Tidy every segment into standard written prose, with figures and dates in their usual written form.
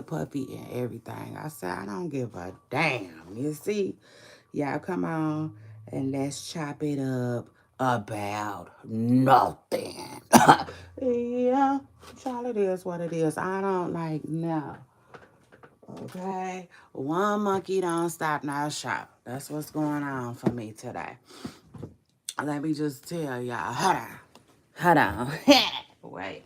puppy and everything. I said, I don't give a damn. You see? Y'all come on and let's chop it up about nothing. Yeah, child, it is what it is. I don't like no. Okay? One monkey don't stop no show. That's what's going on for me today. Let me just tell y'all. Hold on. Hold on. Wait.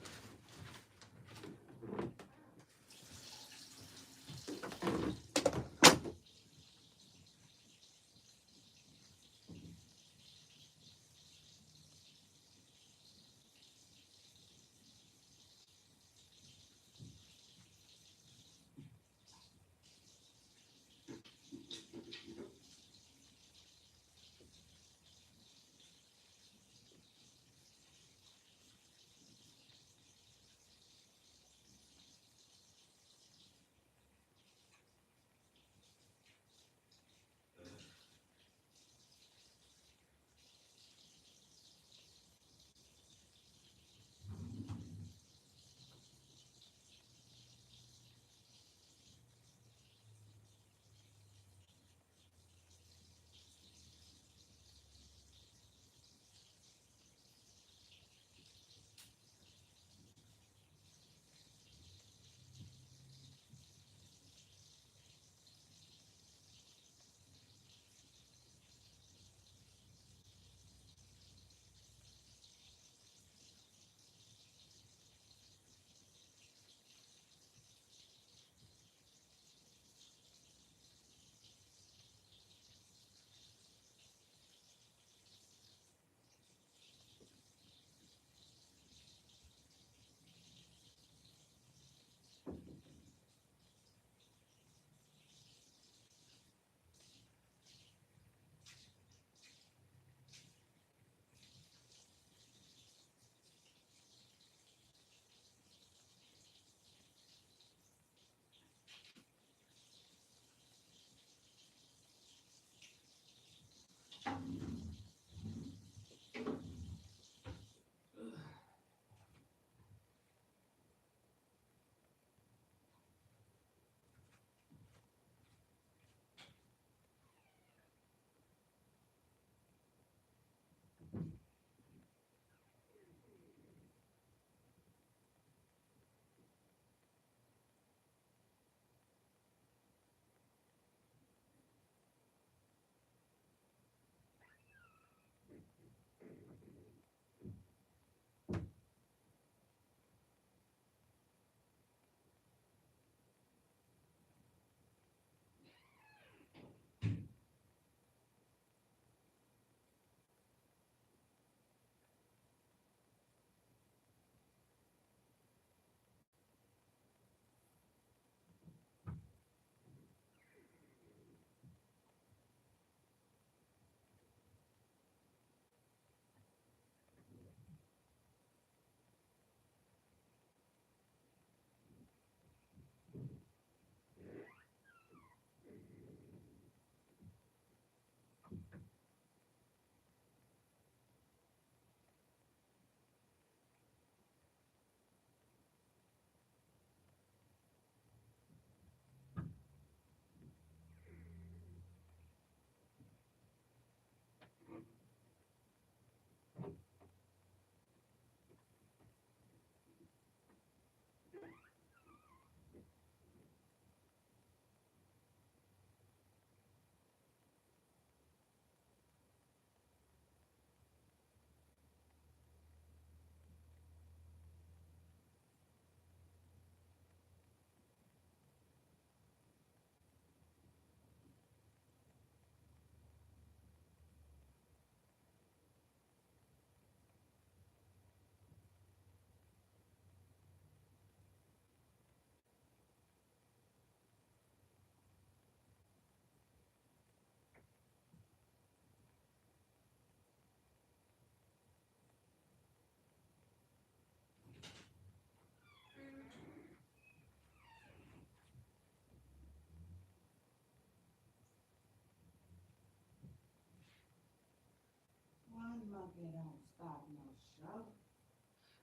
One monkey don't stop no show.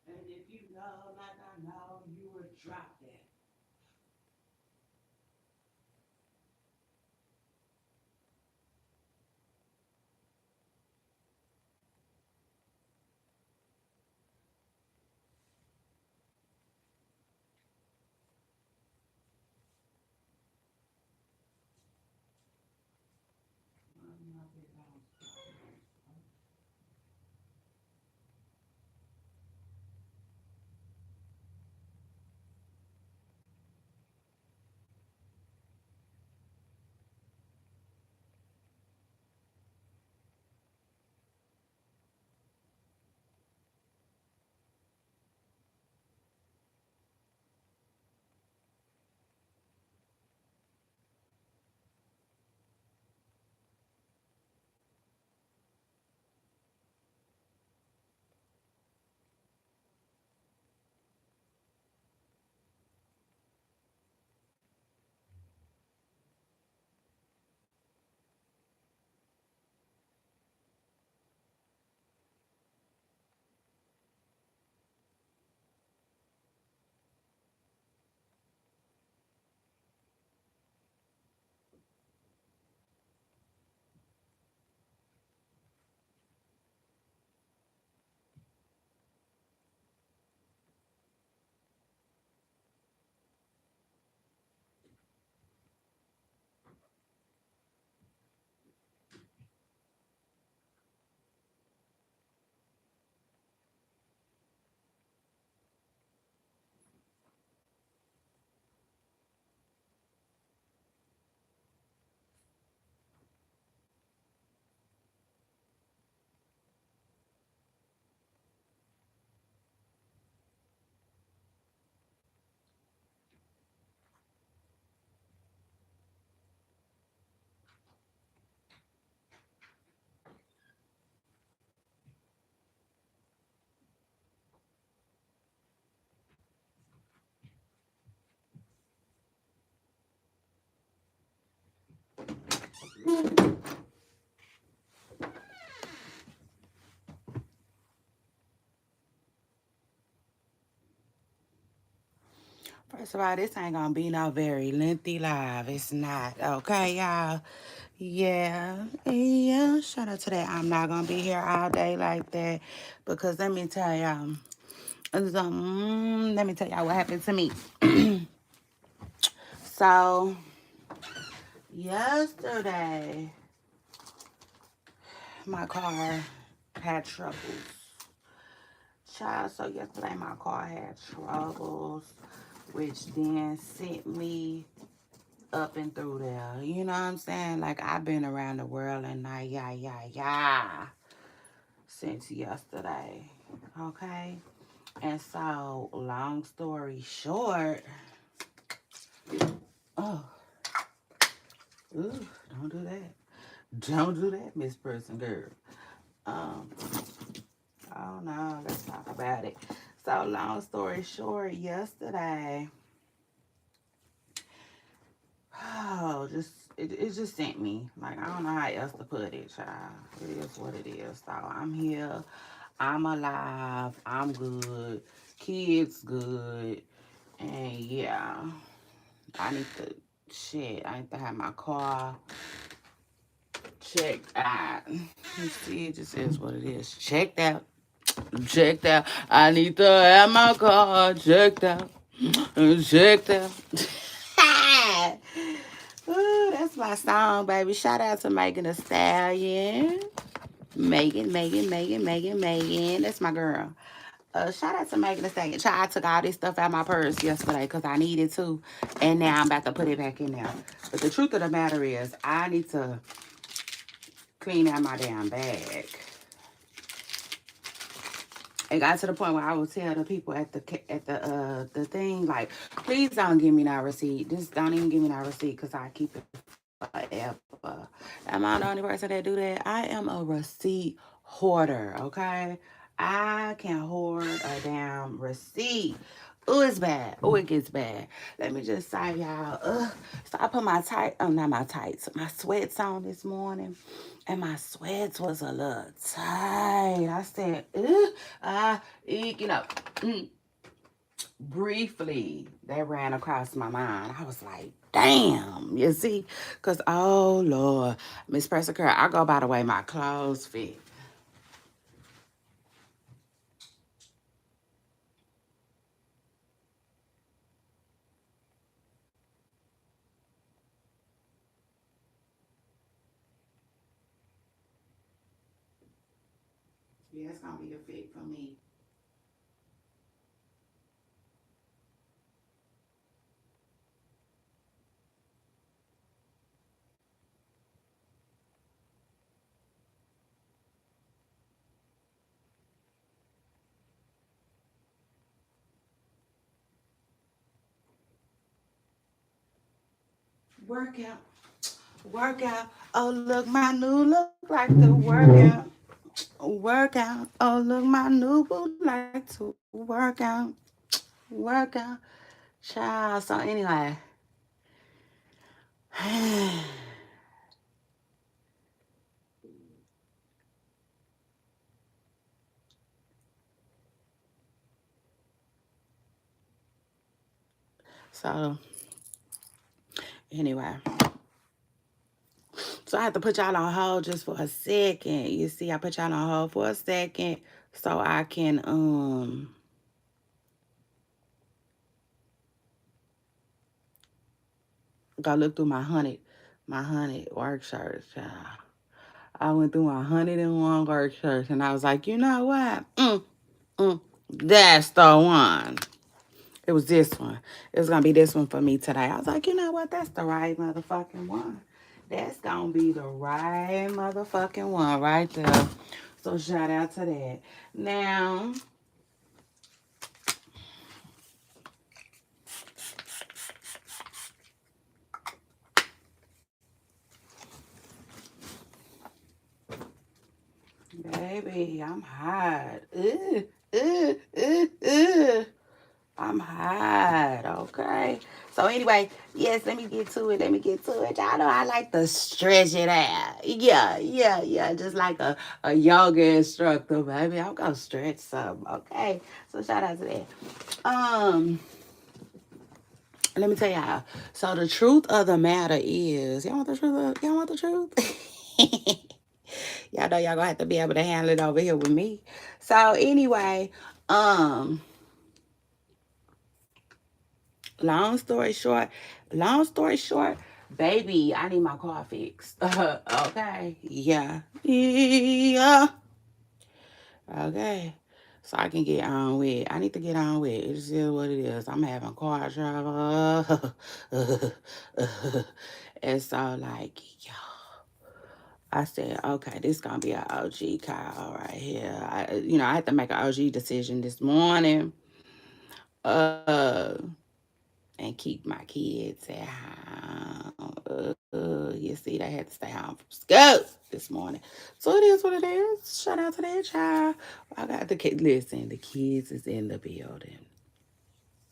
And if you know, like I know, you would drop that. First of all, this ain't gonna be no very lengthy live. It's not. Okay, y'all. Yeah. Shout out to that. I'm not gonna be here all day like that because let me tell y'all. Let me tell y'all what happened to me. So, yesterday, my car had troubles. Child, so yesterday my car had troubles, which then sent me up and through there. You know what I'm saying? Like, I've been around the world and yeah, since yesterday. Okay? And so, long story short, oh, ooh, don't do that. Don't do that, Miss Person Girl. Um, oh no, let's talk about it. So, long story short, yesterday, oh, it just sent me. Like, I don't know how else to put it, child. It is what it is. So I'm here. I'm alive. I'm good. Kids good. And yeah. I need to have my car checked out. You see, it just is what it is. Checked out. Checked out. I need to have my car checked out. Checked out. Ooh, that's my song, baby. Shout out to Megan Thee Stallion. Megan. That's my girl. Shout out to Megan Thee Stallion. I took all this stuff out of my purse yesterday because I needed to. And now I'm about to put it back in there. But the truth of the matter is, I need to clean out my damn bag. It got to the point where I would tell the people at the thing, like, please don't give me no receipt. Just don't even give me no receipt because I keep it forever. Am I the only person that do that? I am a receipt hoarder, okay? I can hoard a damn receipt. Oh, it's bad. Oh, it gets bad. Let me just say, y'all. So I put my not my tights, my sweats on this morning, and my sweats was a little tight. I said, you know, briefly, that ran across my mind. I was like, damn, you see? Because, oh, Lord, Miss Persica, I go by the way my clothes fit. Yeah, it's going to be a fit for me. Workout. Workout. Oh, look, my new look like the workout. Workout. Oh, look, my new boo like to workout. Workout. Child. So, anyway. So, anyway. So I have to put y'all on hold just for a second. You see, I put y'all on hold for a second so I can go look through my hunted work shirts. I went through my 101 work shirts and I was like, you know what? That's the one. It was this one. It was gonna be this one for me today. I was like, you know what? That's the right motherfucking one. That's gonna be the right motherfucking one right there. So shout out to that. Now, baby, I'm hot. I'm hot, okay? So anyway, yes, let me get to it. Let me get to it. Y'all know I like to stretch it out. Yeah, yeah, yeah. Just like a yoga instructor, baby. I'm gonna stretch some. Okay. So shout out to that. Let me tell y'all. So the truth of the matter is, y'all want the truth? Y'all want the truth? Y'all know y'all gonna have to be able to handle it over here with me. So anyway, um, long story short, long story short, baby, I need my car fixed. Okay. Yeah. Yeah. Okay. So I can get on with. I need to get on with. It's just what it is. I'm having car trouble. And so like, yo, I said, okay, this gonna be an OG call right here. I had to make an OG decision this morning. Uh, and keep my kids at home. You see, they had to stay home from school this morning. So it is what it is. Shout out to that child. I got the kid. Listen, the kids is in the building.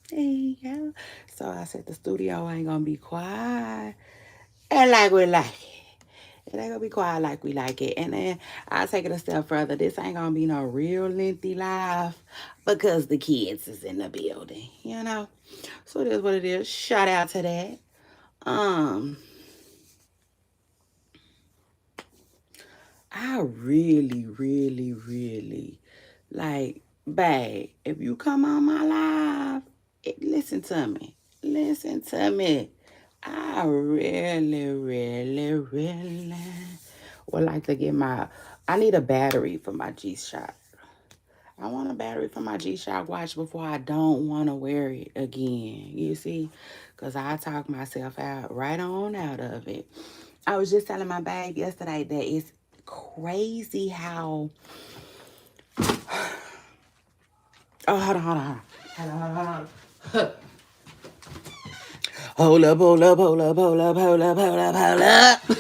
There you go. So I said the studio ain't gonna be quiet. And like we like it. It ain't gonna be quiet like we like it. And then I'll take it a step further. This ain't gonna be no real lengthy live because the kids is in the building, you know? So it is what it is. Shout out to that. Um, I really, really, really like, babe, if you come on my live, listen to me. Listen to me. I really, really, really would like to get I need a battery for my G-Shock. I want a battery for my G-Shock watch before I don't want to wear it again. You see? Because I talk myself out right on out of it. I was just telling my babe yesterday that it's crazy how... Oh, hold on, hold on, hold on. Hold on, hold on, hold on. Hold up, hold up, hold up, hold up, hold up, hold up, hold up.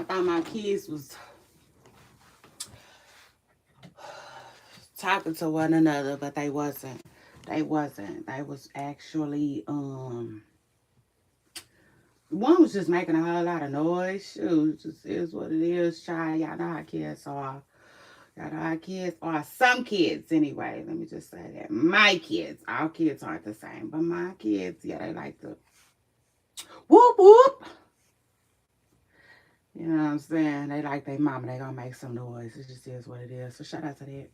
I thought my kids was talking to one another, but they wasn't. They wasn't. They was actually one was just making a whole lot of noise. Shoot, just is what it is, child. Y'all know how kids are. Y'all know how kids are. Some kids, anyway. Let me just say that. My kids, all kids aren't the same, but my kids, yeah, they like to whoop whoop. You know what I'm saying? They like their mama. They gonna make some noise. It just is what it is. So shout out to that.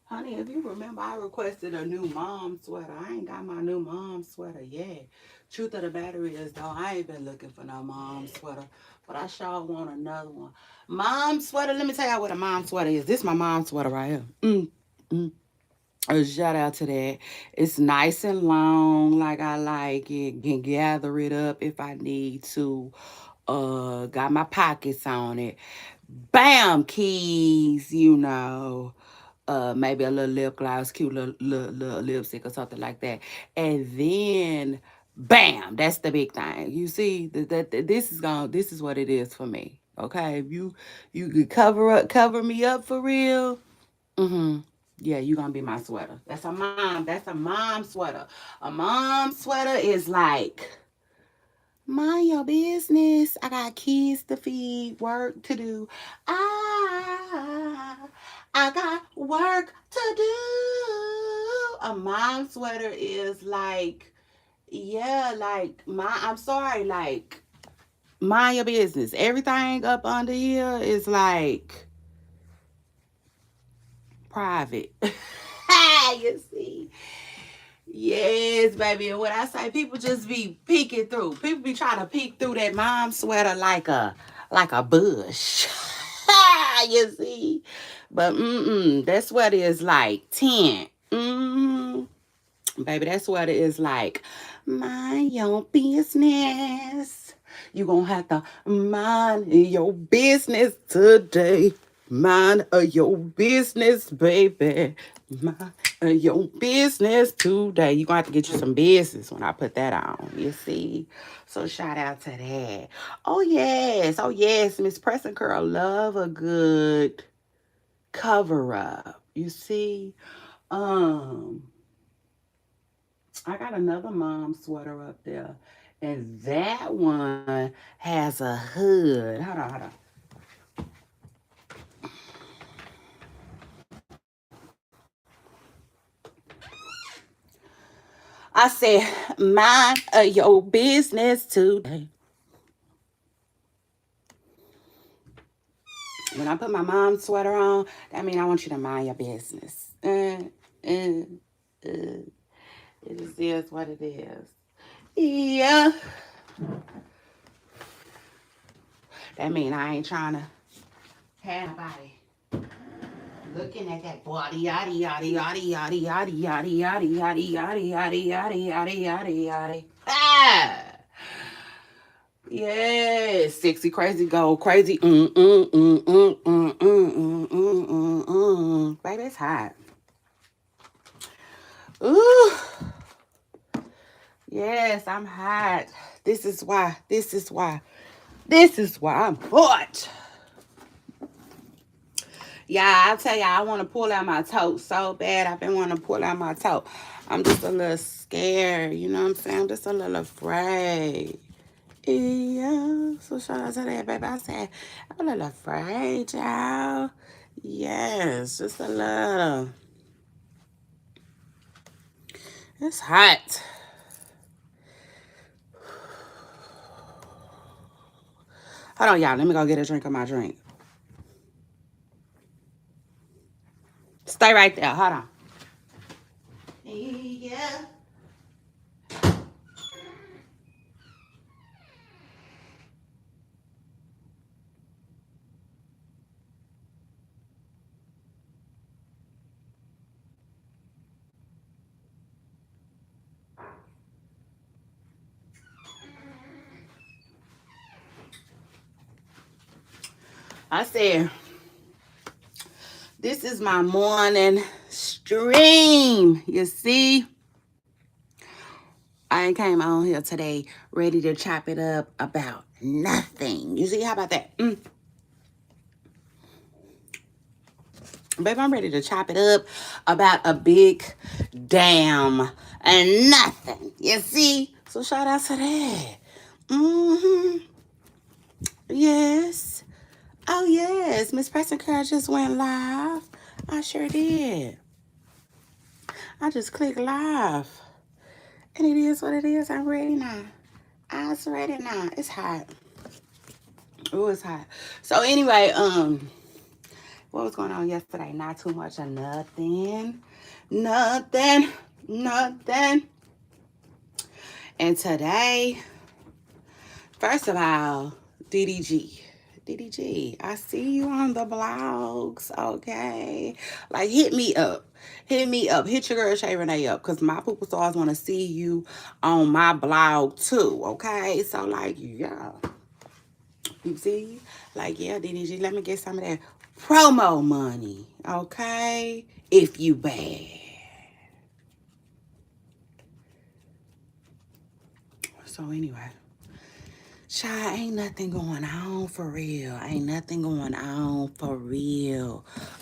Honey, if you remember, I requested a new mom sweater. I ain't got my new mom sweater yet. Truth of the matter is, though, I ain't been looking for no mom sweater, but I sure want another one. Mom sweater, let me tell you what a mom sweater is. This is my mom sweater right here. Mm. A shout out to that. It's nice and long, like I like it. Can gather it up if I need to. Got my pockets on it. Bam, keys, you know. Maybe a little lip gloss, cute little lipstick or something like that. And then bam, that's the big thing. You see, this is what it is for me. Okay. If you could cover me up for real. Mm-hmm. Yeah, you gonna be my sweater. That's a mom sweater. A mom sweater is like mind your business. I got kids to feed, work to do. I I got work to do. A mom sweater is like, yeah, like I'm sorry, like mind your business. Everything up under here is like private. You see. Yes, baby. And what I say, people just be peeking through. People be trying to peek through that mom sweater like a bush. You see? But that sweater is like 10. Baby, that sweater is like mind your business. You gonna have to mind your business today. Mind your business, baby. Mind your business today. You gonna have to get you some business when I put that on. You see? So shout out to that. Oh yes, Miss Preston Curl love a good cover up. You see? Um, I got another mom sweater up there, and that one has a hood. Hold on. I said, mind your business today. When I put my mom sweater on, that means I want you to mind your business. Uh, it just is what it is. Yeah. That means I ain't trying to have nobody looking at that body, yaddy, yaddy, yaddy, yaddy, yaddy, yaddy, yaddy, yaddy, yaddy, yaddy, yaddy, yaddy, yaddy, yaddy. Ah! Yes, sexy, crazy, go crazy. Baby, it's hot. Ooh, yes, I'm hot. This is why. This is why. This is why I'm hot. Yeah, I'll tell you, I want to pull out my toe so bad. I've been wanting to pull out my toe. I'm just a little scared. You know what I'm saying? I'm just a little afraid. Yeah. So shout out to that, baby. I said, I'm a little afraid, y'all. Yes, just a little. It's hot. Hold on, y'all. Let me go get a drink of my drink. Stay right there. Hold on. Yeah. I said, This is my morning stream. You see, I came on here today ready to chop it up about nothing. You see, how about that? Baby, I'm ready to chop it up about a big damn and nothing. You see? So shout out to that. Yes. Oh, yes. Miss Preston Curl just went live. I sure did. I just clicked live. And it is what it is. I'm ready now. I'm ready now. It's hot. Oh, it's hot. So anyway, what was going on yesterday? Not too much of nothing. Nothing. And today, first of all, DDG, I see you on the blogs, okay? Like, hit me up. Hit your girl Shay Renee up, because my people stars want to see you on my blog too, okay? So, like, yeah. You see? Like, yeah, DDG, let me get some of that promo money, okay? If you bad. So, anyway. Child, ain't nothing going on for real.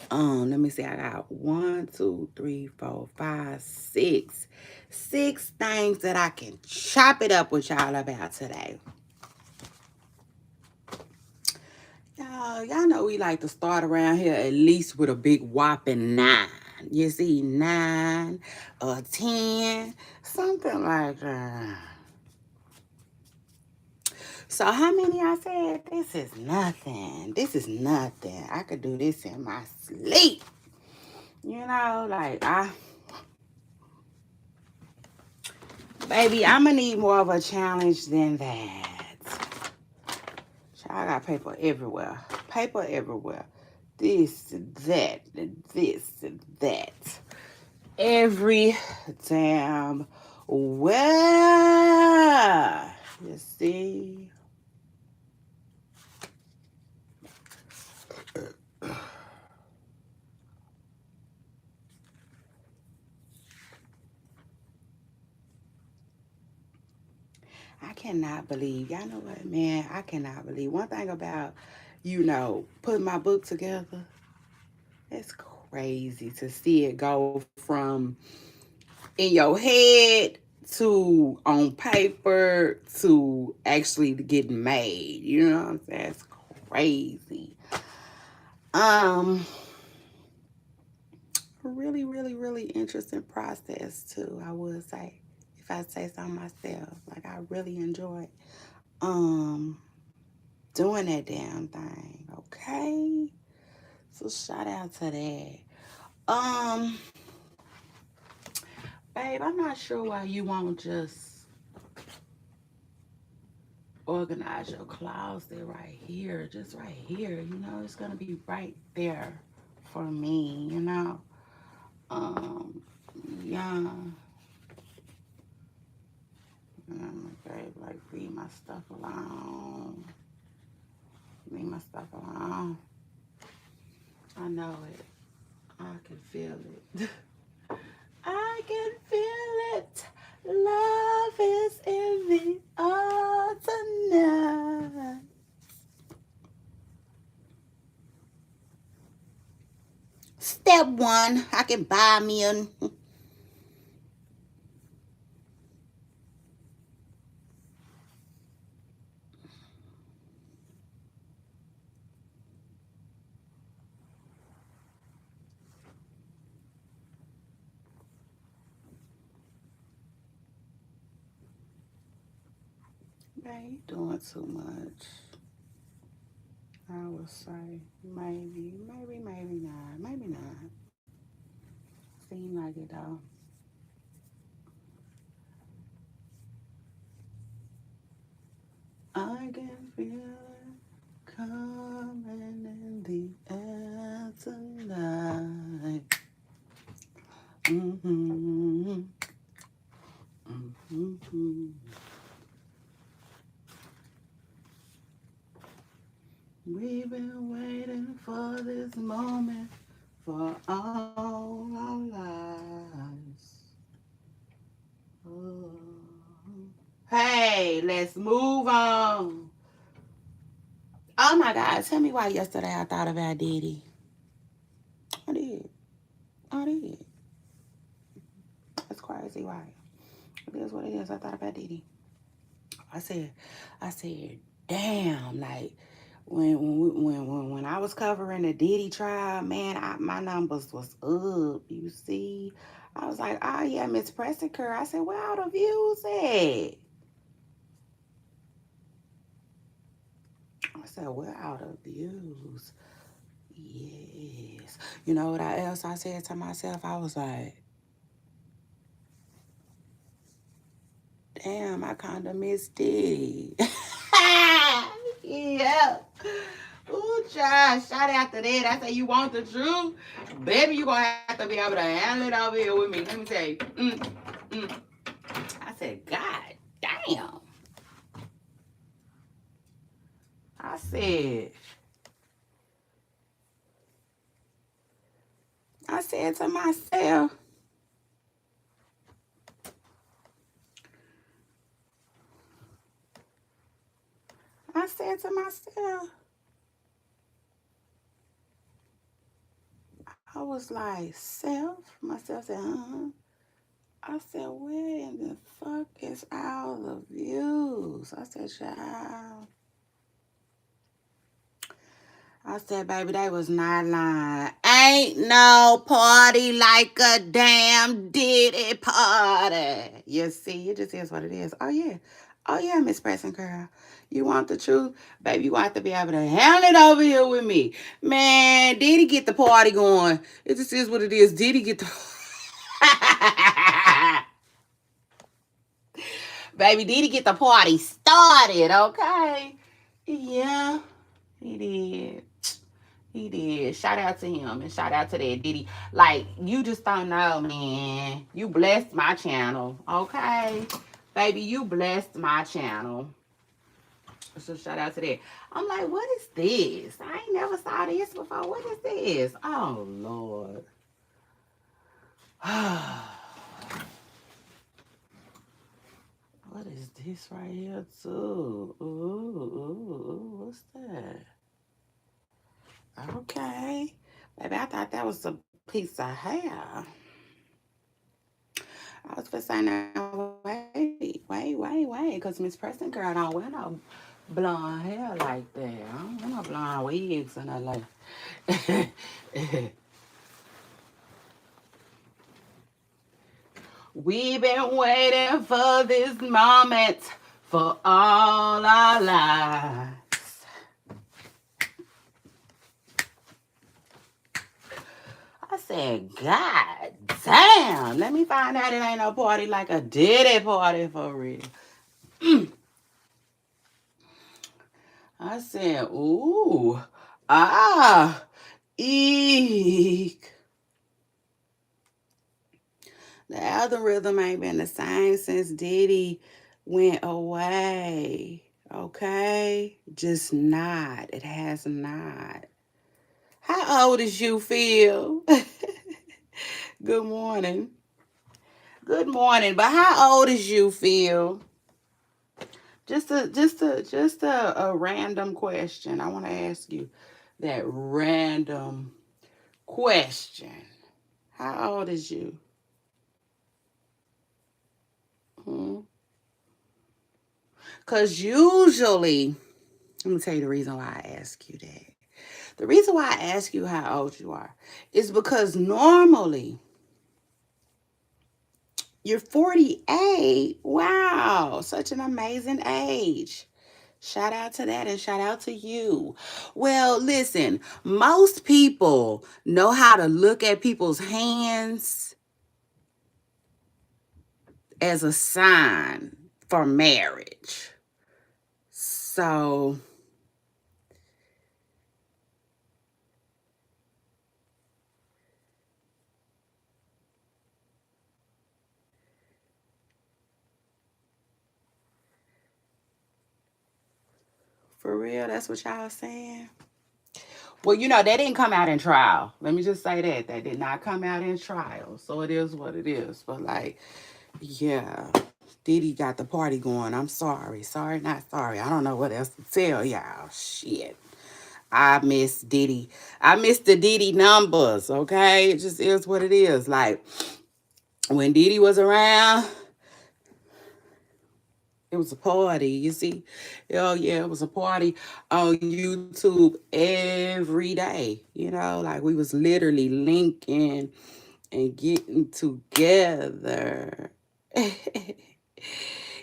Let me see. I got 1, 2, 3, 4, 5, 6. 6 things that I can chop it up with y'all about today. Y'all know we like to start around here at least with a big whopping 9. You see, 9 or 10, something like that. So how many I said? This is nothing. I could do this in my sleep. You know, like baby, I'm gonna need more of a challenge than that. I got paper everywhere. This, that. Every damn where. You see? I cannot believe, y'all know what, man? I cannot believe. One thing about, putting my book together, it's crazy to see it go from in your head to on paper to actually getting made. You know what I'm saying? It's crazy. Really, really, really interesting process too, I would say. If I say so myself. Like, I really enjoyed doing that damn thing. Okay. So shout out to that. Babe, I'm not sure why you won't just organize your closet right here. Just right here. It's gonna be right there for me, Yeah. Babe, like, leave my stuff alone. I know it. I can feel it. I can feel it. Love is in the air tonight. Step 1, I can buy me a... Man, you doing too much. I would say maybe not. Maybe not. Seem like it though. I can feel it coming in the air tonight. We've been waiting for this moment for all our lives. Oh. Hey, let's move on. Oh my God, tell me why yesterday I thought about Diddy. I did. I did. That's crazy, right? It is what it is. I thought about Diddy. I said, damn, like when I was covering the Diddy trial, man, my numbers was up. You see, I was like, oh yeah, Miss Pressinger. I said, where all the views at? I said, where all the views? Yes. You know what else I said to myself? I was like, damn, I kind of missed it. Yeah. Ooh, child, shout out to that. I say you want the truth, baby. You gonna have to be able to handle it over here with me. Let me tell you. Mm. I said, God damn. I said, to myself, I said to myself, I was like, myself said, I said, where in the fuck is all the views? I said, child. I said, baby, they was not lying. Ain't no party like a damn Diddy party. You see, it just is what it is. Oh, yeah. Oh, yeah, Miss Pressing Girl. You want the truth? Baby, you want to be able to handle it over here with me. Man, Diddy get the party going. It just is what it is. Diddy get the... Baby, Diddy get the party started, okay? Yeah, he did. He did. Shout out to him and shout out to that Diddy. Like, you just don't know, man. You blessed my channel, okay? Baby, you blessed my channel. So shout out to that. I'm like, what is this? I ain't never saw this before. What is this? Oh, Lord. What is this right here, too? Ooh, what's that? Okay. Baby, I thought that was a piece of hair. I was for saying, wait, because Miss Preston girl don't wear no blonde hair like that. I don't wear no blonde wigs and nothing like We've been waiting for this moment for all our lives. I said, God damn, let me find out it ain't no party like a Diddy party for real. I said, ooh, eek. The algorithm ain't been the same since Diddy went away. Okay? Just not. It has not. How old is you, Phil? Good morning. Good morning. But how old is you, Phil? Just a random question. I want to ask you that random question. How old is you? Because usually, let me tell you the reason why I ask you that. The reason why I ask you how old you are is because normally you're 48. Wow, such an amazing age. Shout out to that and shout out to you. Well, listen, most people know how to look at people's hands as a sign for marriage. So, for real, that's what y'all saying? Well, that didn't come out in trial. Let me just say that. That did not come out in trial. So it is what it is. But, like, yeah, Diddy got the party going. I'm sorry. Sorry, not sorry. I don't know what else to tell y'all. Shit. I miss Diddy. I miss the Diddy numbers, okay? It just is what it is. Like, when Diddy was around, it was a party, you see. Oh yeah, it was a party on YouTube every day. Like we was literally linking and getting together.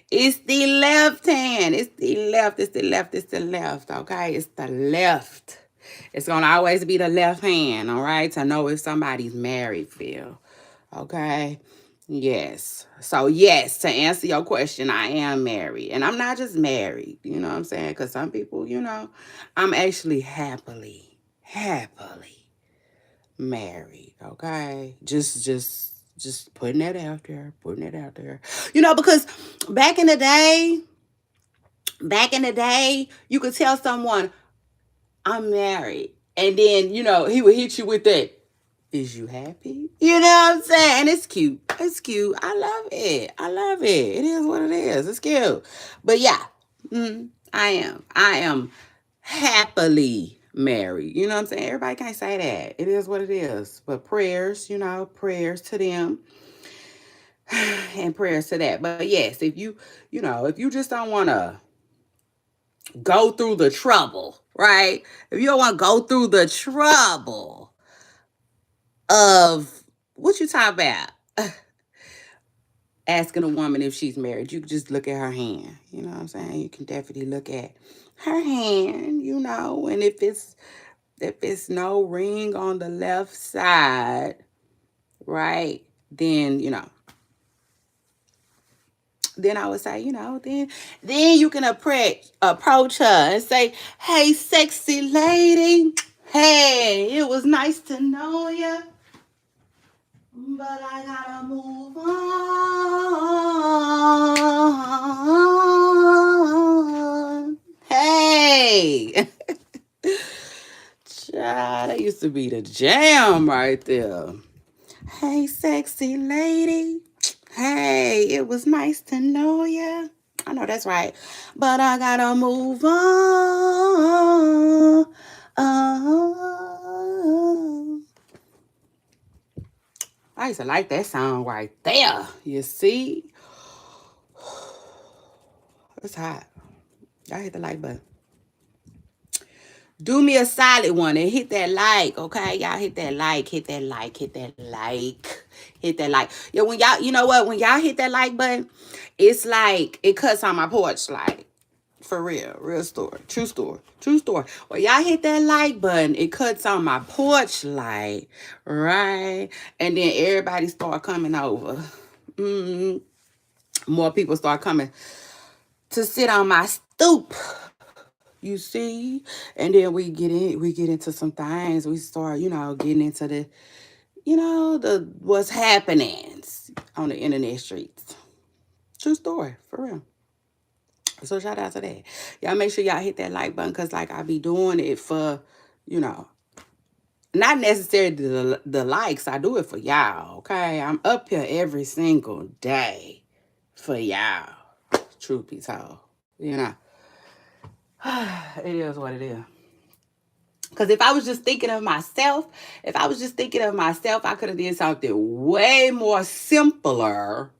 It's the left hand. It's the left. It's the left. It's the left. Okay, it's the left. It's gonna always be the left hand. All right, to know if somebody's married, Phil. Okay. Yes. So, yes, to answer your question, I am married. And I'm not just married, you know what I'm saying? Because some people, I'm actually happily married. Okay. Just putting that out there, putting it out there. Because back in the day, you could tell someone, I'm married. And then, he would hit you with that. Is you happy? You know what I'm saying? And it's cute. It's cute. I love it. I love it. It is what it is. It's cute. But yeah, I am. I am happily married. You know what I'm saying? Everybody can't say that. It is what it is. But prayers, prayers to them and prayers to that. But yes, if you just don't want to go through the trouble, right? If you don't want to go through the trouble of what you talk about, asking a woman if she's married, you can just look at her hand. You know what I'm saying? You can definitely look at her hand, and if it's no ring on the left side, right? Then I would say, then you can approach her and say, "Hey, sexy lady. Hey, it was nice to know you. But I gotta move on. Hey." Child, that used to be the jam right there. Hey, sexy lady. Hey, it was nice to know you. I know that's right. But I gotta move on. I used to like that song right there. You see? It's hot. Y'all hit the like button. Do me a solid one and hit that like, okay? Y'all hit that like, hit that like, hit that like, hit that like. Yeah, when y'all, you know what? When y'all hit that like button, it's like it cuts on my porch, like for real story, true story, true story. When y'all hit that like button, it cuts on my porch light, right? And then everybody start coming over. More people start coming to sit on my stoop. You see, and then we get into some things. We start, getting into the what's happening on the internet streets. True story, for real. So shout out to that. Y'all make sure y'all hit that like button, because like I be doing it for, you know, not necessarily the likes. I do it for y'all, okay? I'm up here every single day for y'all. Truth be told, it is what it is. Because if I was just thinking of myself, I could have did something way more simpler,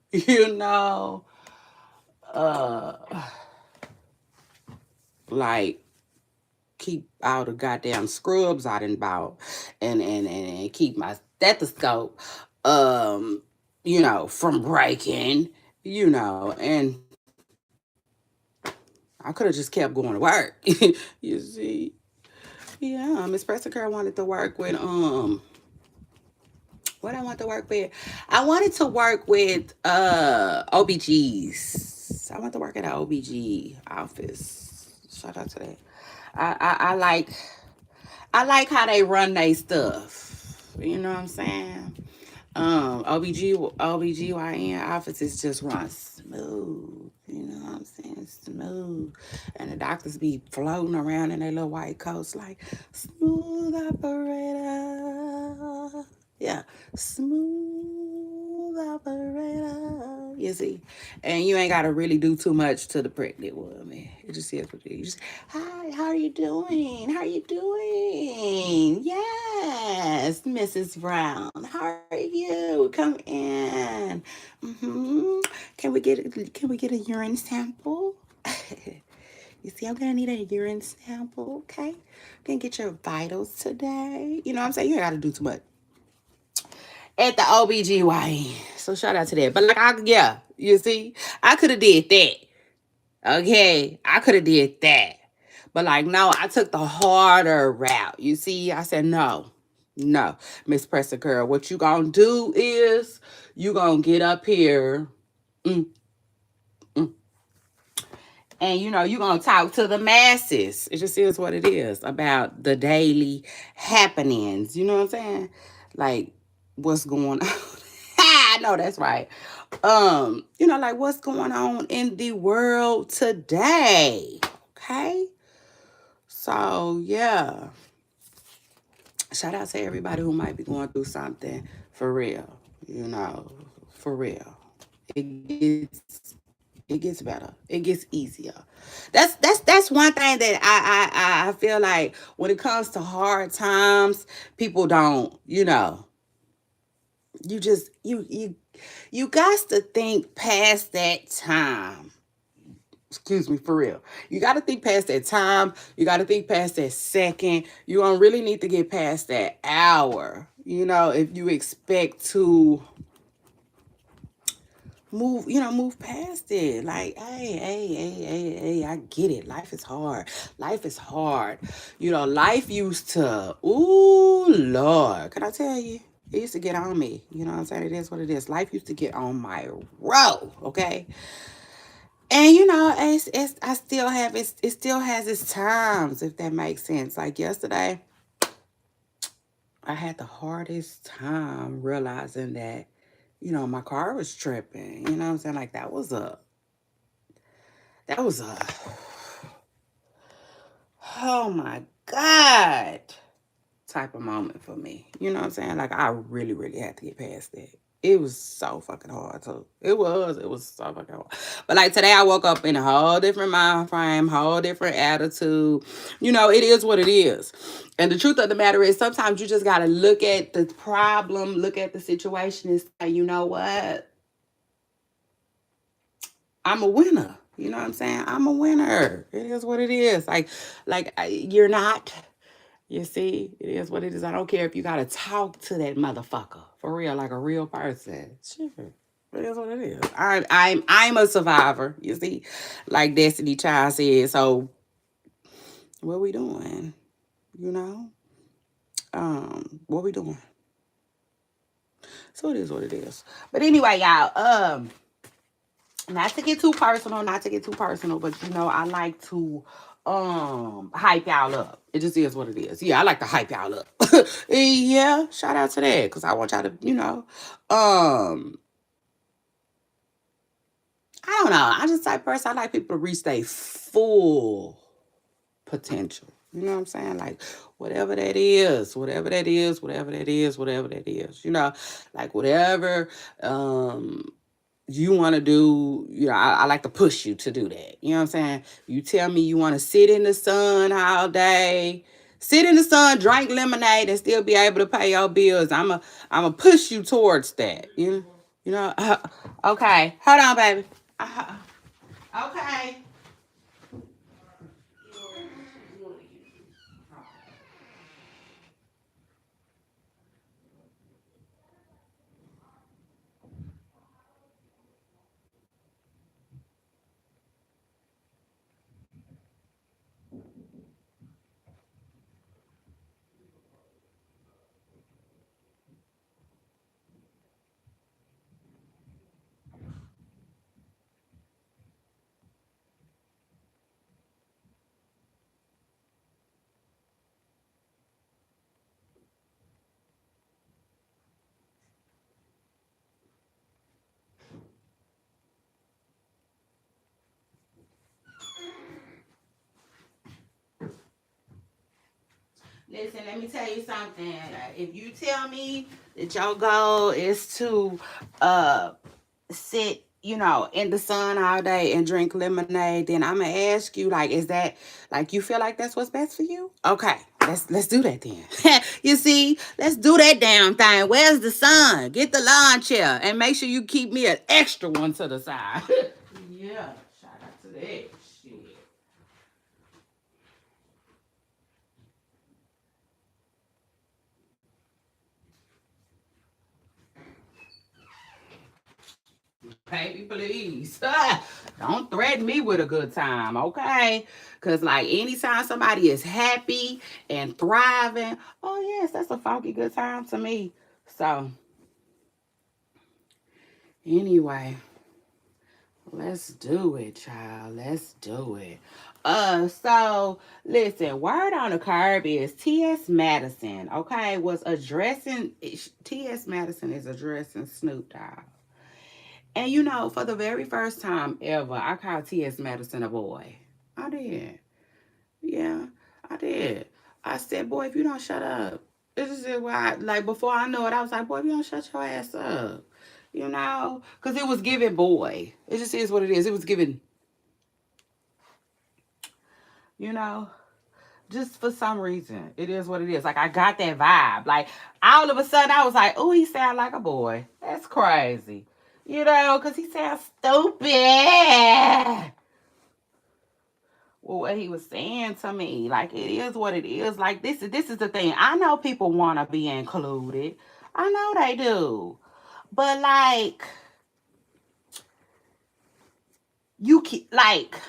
uh, like keep all the goddamn scrubs I done bought and keep my stethoscope, from breaking, and I could have just kept going to work. You see? Yeah, Miss Pressica wanted to work with what I want to work with. I wanted to work with OBGs. I want to work at an OBG office. Shout out to that. I like how they run their stuff. You know what I'm saying? OBGYN offices just run smooth. You know what I'm saying? Smooth. smooth. And the doctors be floating around in their little white coats like, smooth operator. Yeah, smooth operator. You see? And you ain't got to really do too much to the pregnant woman. It just is what it is. You just, hi, how are you doing? How are you doing? Yes, Mrs. Brown. How are you? Come in. Mm-hmm. Can we get a urine sample? You see, I'm gonna need a urine sample, okay? Gonna get your vitals today. You know what I'm saying? You ain't gotta do too much at the OBGYN. So shout out to that. But like yeah, you see, I could have did that. Okay. I could have did that. But like no, I took the harder route. You see, I said no. No, Miss Presser Girl, what you gonna do is you gonna get up here. Mm, mm, and you're gonna talk to the masses. It just is what it is about the daily happenings. You know what I'm saying? Like what's going on. I know that's right. Like what's going on in the world today. Okay. So yeah. Shout out to everybody who might be going through something for real. For real. It gets it gets better. It gets easier. That's one thing that I feel like when it comes to hard times, people don't, you just you got to think past that time. Excuse me, for real. You got to think past that time. You got to think past that second. You don't really need to get past that hour. If you expect to move past it. Like, hey, I get it. Life is hard. Life is hard. Life used to, ooh, Lord, can I tell you? It used to get on me. You know what I'm saying? It is what it is. Life used to get on my row, okay? And I still have it still has its times, if that makes sense. Like yesterday, I had the hardest time realizing that my car was tripping. You know what I'm saying? Like that was a oh my God type of moment for me. You know what I'm saying? Like I really, really had to get past that. It was so fucking hard too. It was so fucking hard. But like today I woke up in a whole different mind frame, whole different attitude. It is what it is. And the truth of the matter is sometimes you just gotta look at the problem, look at the situation and say, you know what? I'm a winner. You know what I'm saying? I'm a winner. It is what it is. You're not. You see, it is what it is. I don't care if you gotta talk to that motherfucker for real, like a real person. Sure, it is what it is. I'm a survivor. You see, like Destiny Child said. So what we doing? You know, what we doing? So it is what it is. But anyway, y'all. Not to get too personal, but I like to hype y'all up. It just is what it is. Yeah, I like to hype y'all up. Yeah, shout out to that. Because I want y'all to, I don't know. I just type person I like people to reach their full potential. You know what I'm saying? Like whatever that is, whatever that is, whatever that is, whatever that is. Like whatever you want to do, I like to push you to do that. You know what I'm saying? You tell me you want to sit in the sun all day, sit in the sun, drink lemonade, and still be able to pay your bills. I'm a push you towards that. Okay, hold on, baby. Okay. Listen, let me tell you something. If you tell me that your goal is to uh sit, in the sun all day and drink lemonade, then I'm gonna ask you, like, is that like you feel like that's what's best for you? Okay, let's do that then. You see, let's do that damn thing. Where's the sun? Get the lawn chair and make sure you keep me an extra one to the side. Yeah, shout out to that shit. Baby, please. Don't threaten me with a good time, okay? Because, like, anytime somebody is happy and thriving, oh, yes, that's a funky good time to me. So, anyway, let's do it, child. Let's do it. So listen, word on the curb is T.S. Madison, okay, was addressing T.S. Madison is addressing Snoop Dogg. And for the very first time ever, I called T.S. Madison a boy. I did. Yeah, I did. I said, boy, if you don't shut up. This is why, like, before I know it, I was like, boy, if you don't shut your ass up. Because it was giving boy. It just is what it is. It was giving, you know, just for some reason. It is what it is. Like, I got that vibe. Like, all of a sudden, I was like, oh, he sound like a boy. That's crazy. Because he sounds stupid. Well, what he was saying to me, like, it is what it is. Like, this is the thing. I know people want to be included. I know they do. But, like, you keep, like,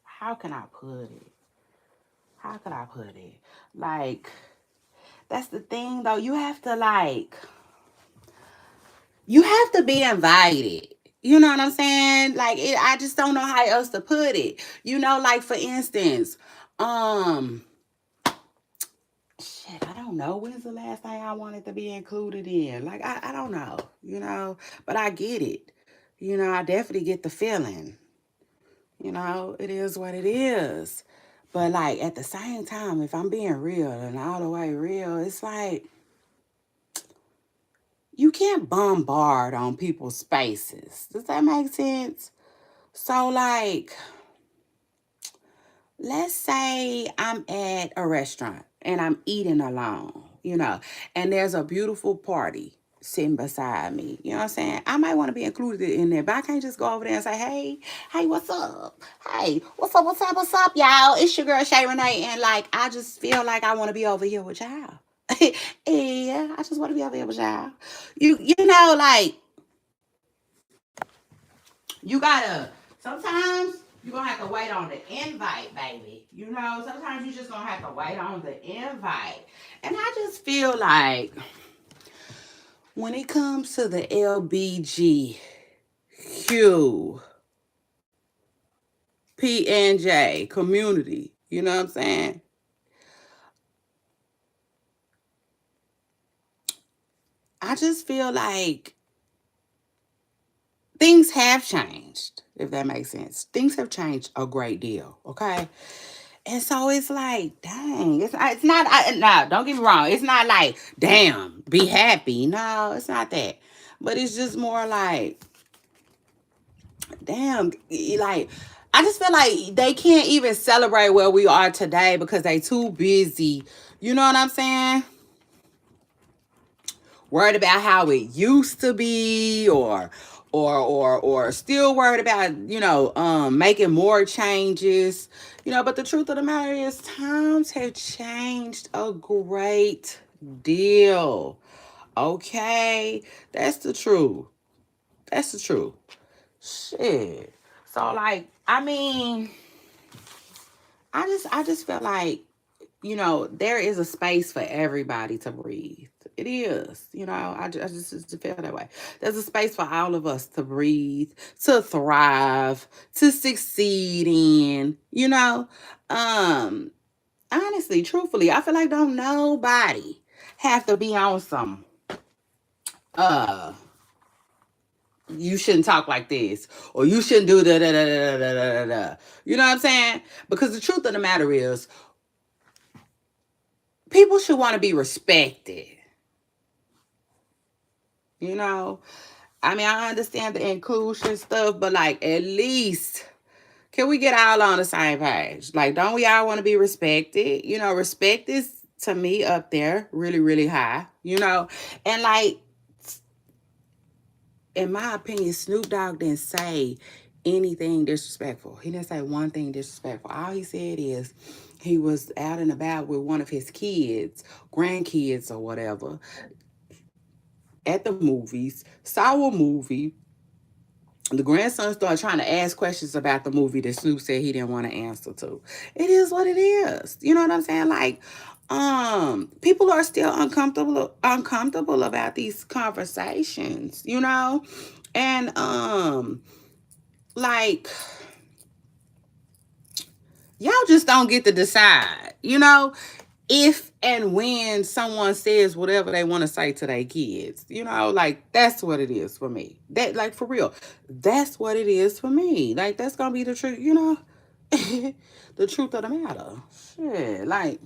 how can I put it? How could I put it? Like, that's the thing, though. You have to be invited. You know what I'm saying? Like, I just don't know how else to put it. Like, for instance, um, shit, I don't know. When's the last thing I wanted to be included in? Like, I don't know, but I get it. I definitely get the feeling. It is what it is. But, like, at the same time, if I'm being real and all the way real, it's like, you can't bombard on people's spaces. Does that make sense? So, like, let's say I'm at a restaurant and I'm eating alone, and there's a beautiful party sitting beside me. You know what I'm saying? I might want to be included in there, but I can't just go over there and say, hey, what's up? Hey, what's up, y'all? It's your girl Shay Renee, and like, I just feel like I want to be over here with y'all. Yeah, I just want to be over here with y'all. Like, you gotta, sometimes you're gonna have to wait on the invite, baby. Sometimes you just gonna have to wait on the invite. And I just feel like when it comes to the LBGQ, PNJ community, you know what I'm saying? I just feel like things have changed, if that makes sense. Things have changed a great deal, okay? And so it's like, dang, it's not, no, don't get me wrong. It's not like, damn, be happy. No, it's not that. But it's just more like, damn, like, I just feel like they can't even celebrate where we are today because they too busy. You know what I'm saying? Worried about how it used to be, or still worried about making more changes. But the truth of the matter is times have changed a great deal. Okay, that's the truth. That's the truth. Shit. So, like, I mean, I just feel like there is a space for everybody to breathe. It is, I just feel that way. There's a space for all of us to breathe, to thrive, to succeed in. Um, Honestly, truthfully, I feel like don't nobody have to be on some uh you shouldn't talk like this, or you shouldn't do da da da da da da da. You know what I'm saying? Because the truth of the matter is, people should want to be respected. You know, I mean, I understand the inclusion stuff, but like, at least can we get all on the same page? Like, don't we all want to be respected? You know, respect is to me up there really, really high, you know? And like, in my opinion, Snoop Dogg didn't say anything disrespectful. He didn't say one thing disrespectful. All he said is he was out and about with one of his kids, grandkids or whatever, at the movies, saw a movie. The grandson started trying to ask questions about the movie that Snoop said he didn't want to answer to. It is what it is. You know what I'm saying? Like, people are still uncomfortable about these conversations, you know? And like, y'all just don't get to decide, you know, if and when someone says whatever they want to say to their kids. You know, like, that's what it is for me. That, like, for real, that's what it is for me. Like, that's gonna be the truth, you know. The truth of the matter. Shit, like,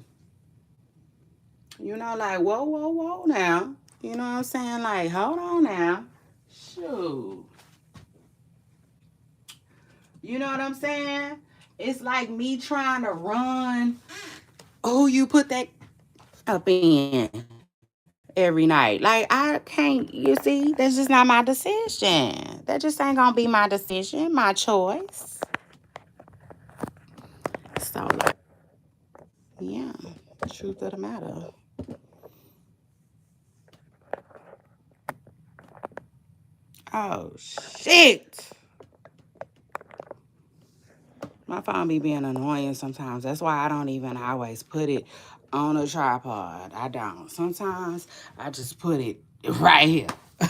you know, like, whoa, whoa, whoa now. You know what I'm saying? Like, hold on now. Shoot. You know what I'm saying? It's like me trying to run. Oh, you put that up in every night. Like, I can't, you see, that's just not my decision. That just ain't gonna be my decision, my choice. So, like, yeah, truth of the matter. Oh, shit. My phone be being annoying sometimes. That's why I don't even always put it on a tripod. I don't. Sometimes I just put it right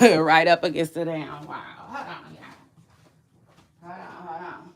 here, right up against the damn wall. Hold on, y'all. Hold on, hold on.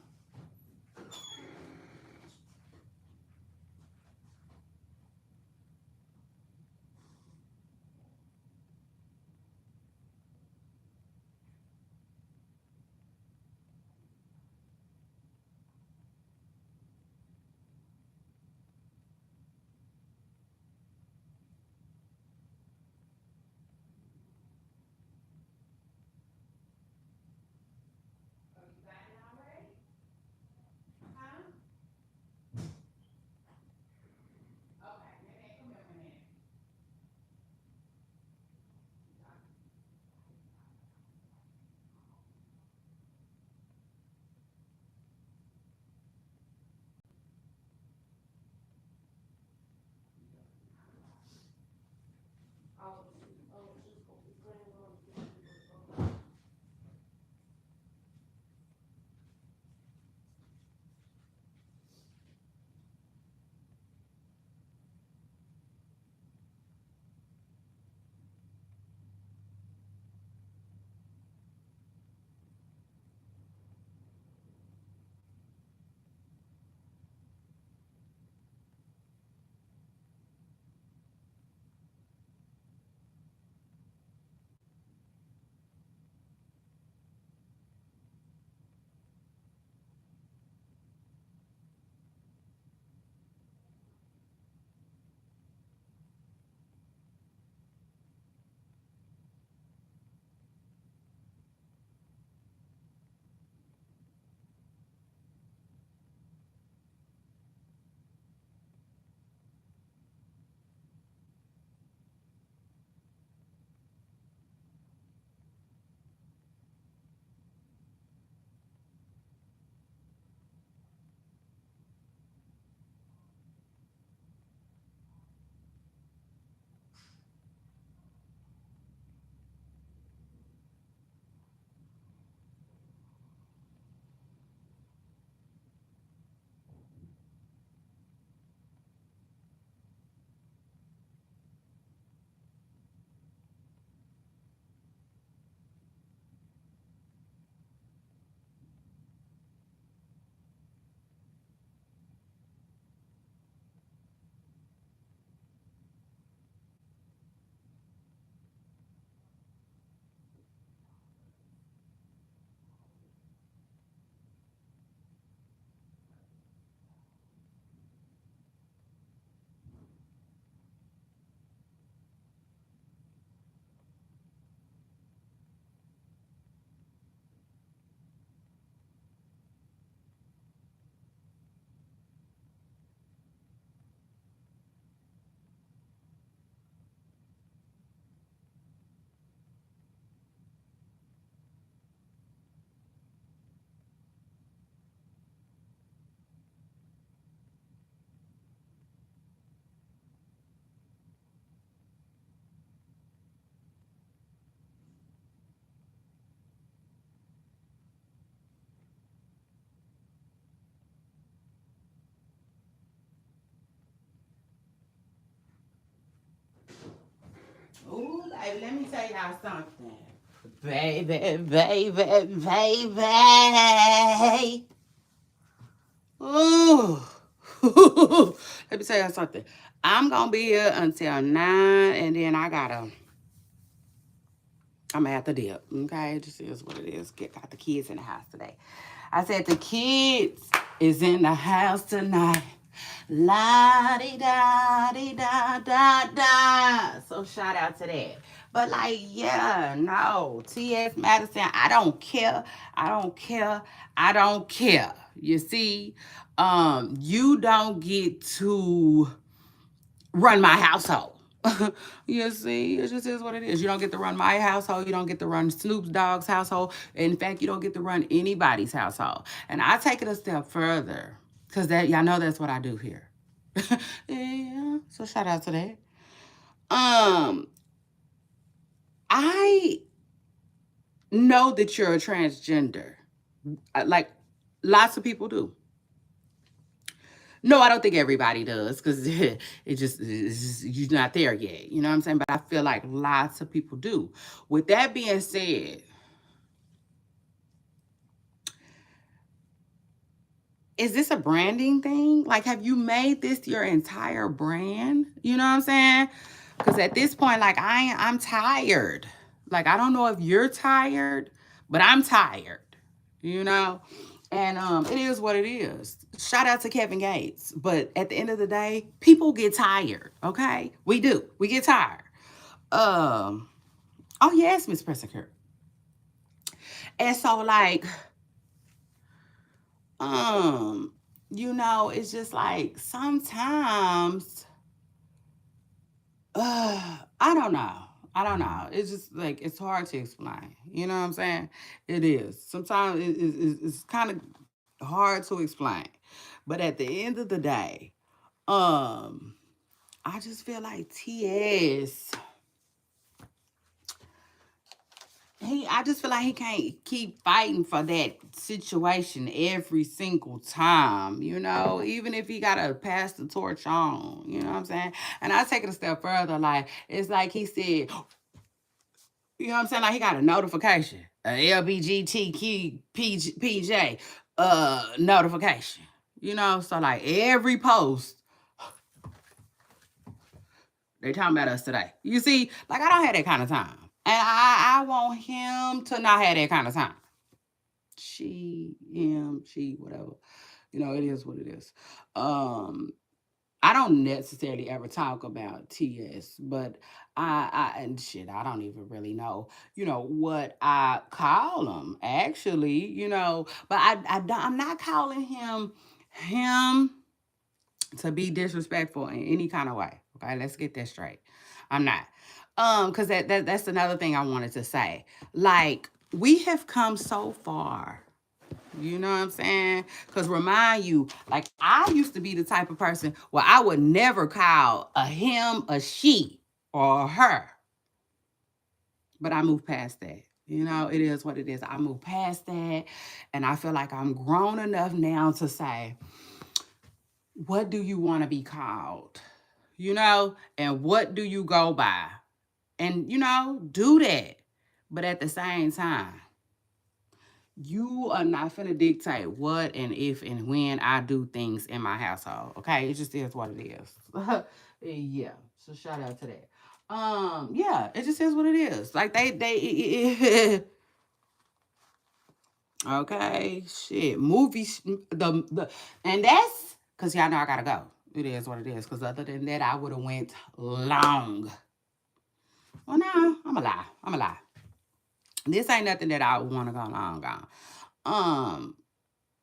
Baby, let me tell y'all something. Baby, baby, baby. Ooh. Let me tell y'all something. I'm gonna be here until 9, and then I'm gonna have to dip. Okay, this is what it is. Got the kids in the house today. I said the kids is in the house tonight. La di da di da da da. So shout out to that. But like, yeah, no, T.S. Madison, I don't care. I don't care. I don't care. You see, you don't get to run my household. You see, it just is what it is. You don't get to run my household. You don't get to run Snoop Dogg's household. In fact, you don't get to run anybody's household. And I take it a step further because that y'all know that's what I do here. Yeah. So shout out to that. I know that you're a transgender. Like lots of people do. No, I don't think everybody does because it's just you're not there yet. You know what I'm saying? But I feel like lots of people do. With that being said, is this a branding thing? Like, have you made this your entire brand? You know what I'm saying? Because at this point, like, I'm tired. Like, I don't know if you're tired, but I'm tired. You know? And it is what it is. Shout out to Kevin Gates. But at the end of the day, people get tired. Okay? We do. We get tired. Oh yes, Miss Pressinger. And so like, um, it's just like sometimes I don't know. I don't know. It's just like it's hard to explain. You know what I'm saying? It is. Sometimes it's kind of hard to explain. But at the end of the day, um, I just feel like TS. I just feel like he can't keep fighting for that situation every single time, even if he gotta pass the torch on, you know what I'm saying? And I take it a step further, like it's like he said, you know what I'm saying? Like he got a notification, a LBGTQ PJ notification. So like every post, they talking about us today. You see, like I don't have that kind of time. And I want him to not have that kind of time. She, him, she, whatever. It is what it is. I don't necessarily ever talk about TS, but and shit, I don't even really know, what I call him actually, but I'm not calling him to be disrespectful in any kind of way. Okay, let's get that straight. I'm not. Because that's another thing I wanted to say. Like, we have come so far. You know what I'm saying? Because remind you, like, I used to be the type of person where I would never call a him a she or a her. But I moved past that. It is what it is. I moved past that. And I feel like I'm grown enough now to say, what do you want to be called? And what do you go by? And, do that. But at the same time, you are not finna dictate what and if and when I do things in my household. Okay? It just is what it is. Yeah. So shout out to that. Yeah, it just is what it is. Like they okay, shit. Movies the and that's because y'all know I gotta go. It is what it is. Because other than that, I would have went long. Well, no, I'm a lie. I'm a lie. This ain't nothing that I want to go long on.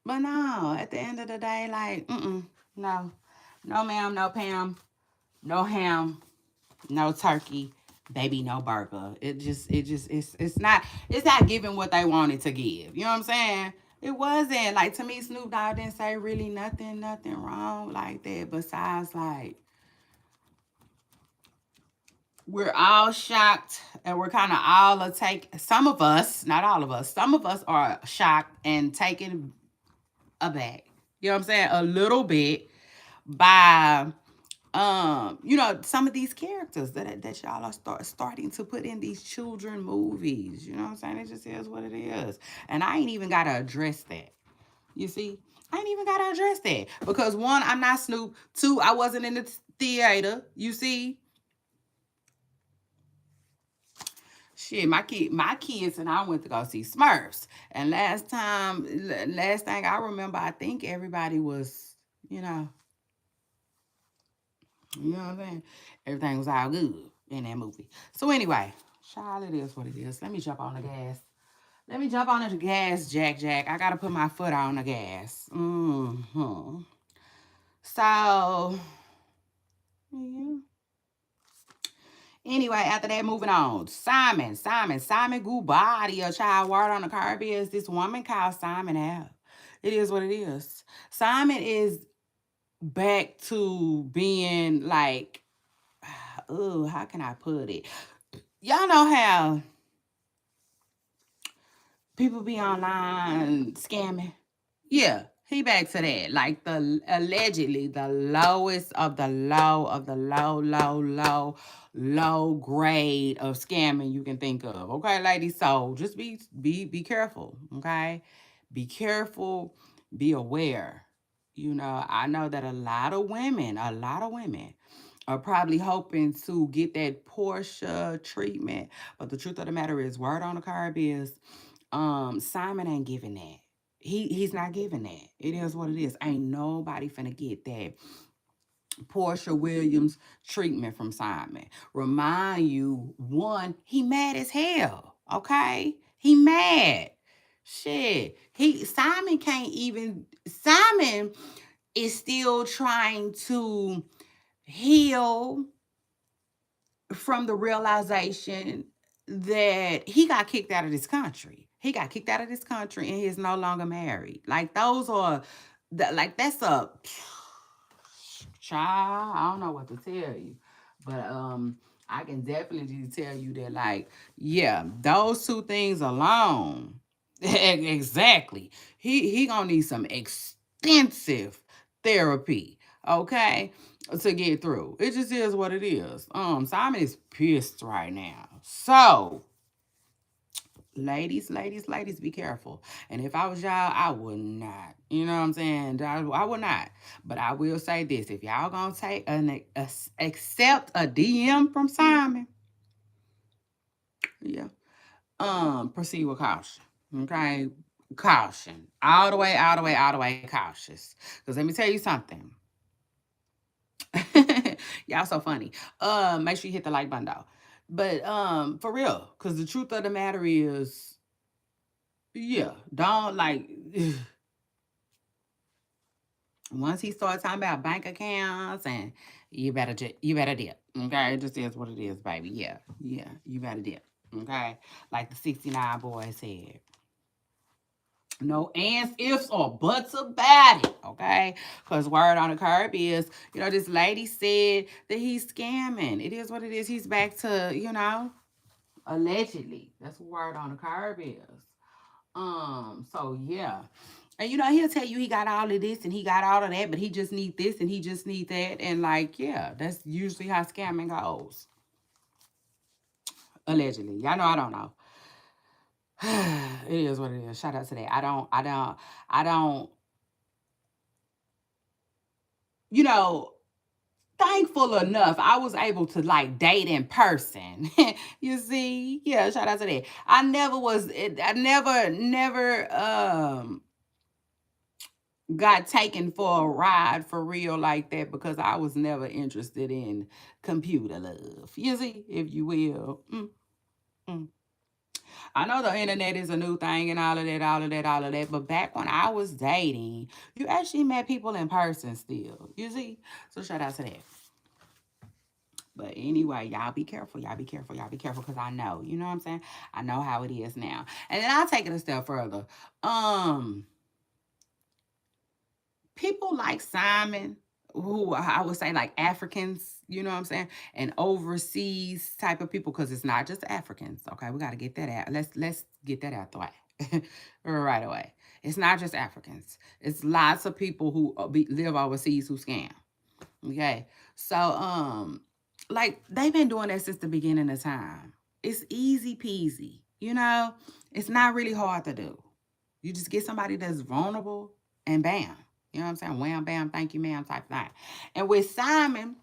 But no, at the end of the day, like, no. No ma'am, no Pam, no ham, no turkey, baby, no burger. It's not giving what they wanted to give. You know what I'm saying? It wasn't. Like, to me, Snoop Dogg didn't say really nothing wrong like that. Besides, like, we're all shocked and we're kind of all some of us, not all of us, some of us are shocked and taken aback. You know what I'm saying? A little bit by You know, some of these characters that y'all are starting to put in these children movies. You know what I'm saying? It just is what it is. And I ain't even gotta address that. You see? I ain't even gotta address that. Because one, I'm not Snoop. Two, I wasn't in the theater. You see? Shit, my kids and I went to go see Smurfs. And last thing I remember, I think everybody was, you know, you know what I'm saying? Everything was all good in that movie. So anyway, child, it is what it is. Let me jump on the gas. Let me jump on the gas, Jack. I gotta put my foot on the gas. So, yeah. Anyway, after that, moving on. Simon Gubadi, a child word on the card is this woman called Simon out. It is what it is. Simon is back to being like, oh, how can I put it? Y'all know how people be online scamming? Yeah, he back to that. Like the allegedly the lowest of the low of the low grade of scamming you can think of. Okay, ladies. So just be careful. Okay, be careful. Be aware. You know, I know that a lot of women are probably hoping to get that Portia treatment. But the truth of the matter is, word on the curb is, Simon ain't giving that. He's not giving that. It is what it is. Ain't nobody finna get that Portia Williams treatment from Simon. Remind you, one, he mad as hell. Okay? He mad. Shit. Simon can't even Simon is still trying to heal from the realization that he got kicked out of this country. He got kicked out of this country and he's no longer married. Like those are that's a child. I don't know what to tell you. But I can definitely tell you that like, yeah, those two things alone. Exactly. He gonna need some extensive therapy. Okay, to get through. It just is what it is. Simon is pissed right now. So, ladies, be careful. And if I was y'all, I would not. You know what I'm saying? I would not. But I will say this: if y'all gonna accept a DM from Simon, yeah, proceed with caution. Okay, caution, all the way, cautious. Because let me tell you something. Y'all so funny. Make sure you hit the like button though. But for real, because the truth of the matter is, yeah, don't like once he starts talking about bank accounts and you better dip. Okay, it just is what it is, baby. Yeah, you better dip. Okay, like the 69 boy said. No ands, ifs, or buts about it, okay? Because word on the curb is, you know, this lady said that he's scamming. It is what it is. He's back to, you know, allegedly. That's what word on the curb is. So yeah. And you know, he'll tell you he got all of this and he got all of that, but he just need this and he just need that. And like, yeah, that's usually how scamming goes. Allegedly. Y'all know I don't know. It is what it is. Shout out to that. I don't, you know, thankful enough, I was able to like date in person. You see, yeah. Shout out to that. I never was. I never got taken for a ride for real like that because I was never interested in computer love. You see, if you will. Mm. I know the internet is a new thing and all of that. But back when I was dating, you actually met people in person still. You see? So shout out to that. But anyway, y'all be careful. Y'all be careful because I know. You know what I'm saying? I know how it is now. And then I'll take it a step further. People like Simon, who I would say like Africans, you know what I'm saying? And overseas type of people, because it's not just Africans. Okay, we gotta get that out. Let's get that out the way. Right away. It's not just Africans. It's lots of people who live overseas who scam. Okay. So like they've been doing that since the beginning of time. It's easy peasy, you know? It's not really hard to do. You just get somebody that's vulnerable and bam. You know what I'm saying? Wham bam, thank you, ma'am, type thing. And with Simon,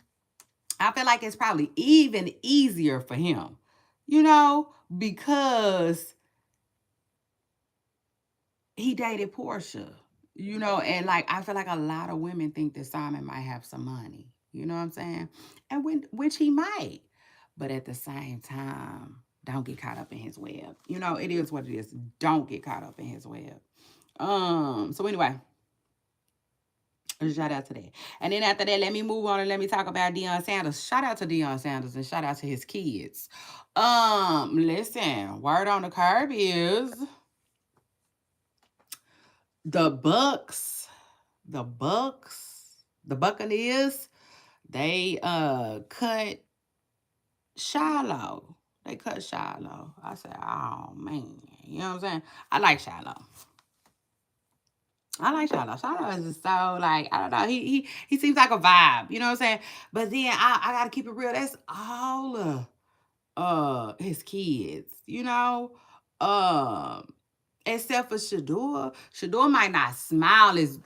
I feel like it's probably even easier for him, you know, because he dated Portia, you know, and like I feel like a lot of women think that Simon might have some money, you know what I'm saying? And which he might, but at the same time, don't get caught up in his web. You know, it is what it is. Don't get caught up in his web. So anyway, shout out to that. And then after that, let me move on and let me talk about Deion Sanders. Shout out to Deion Sanders and shout out to his kids. Listen, word on the curb is the Bucks, the Buccaneers, they cut Shiloh. They cut Shiloh. I said, oh man. You know what I'm saying? I like Shiloh. I like Shiloh. Shiloh is just so like I don't know. He seems like a vibe. You know what I'm saying? But then I gotta keep it real. That's all his kids. You know, except for Shador. Shador might not smile as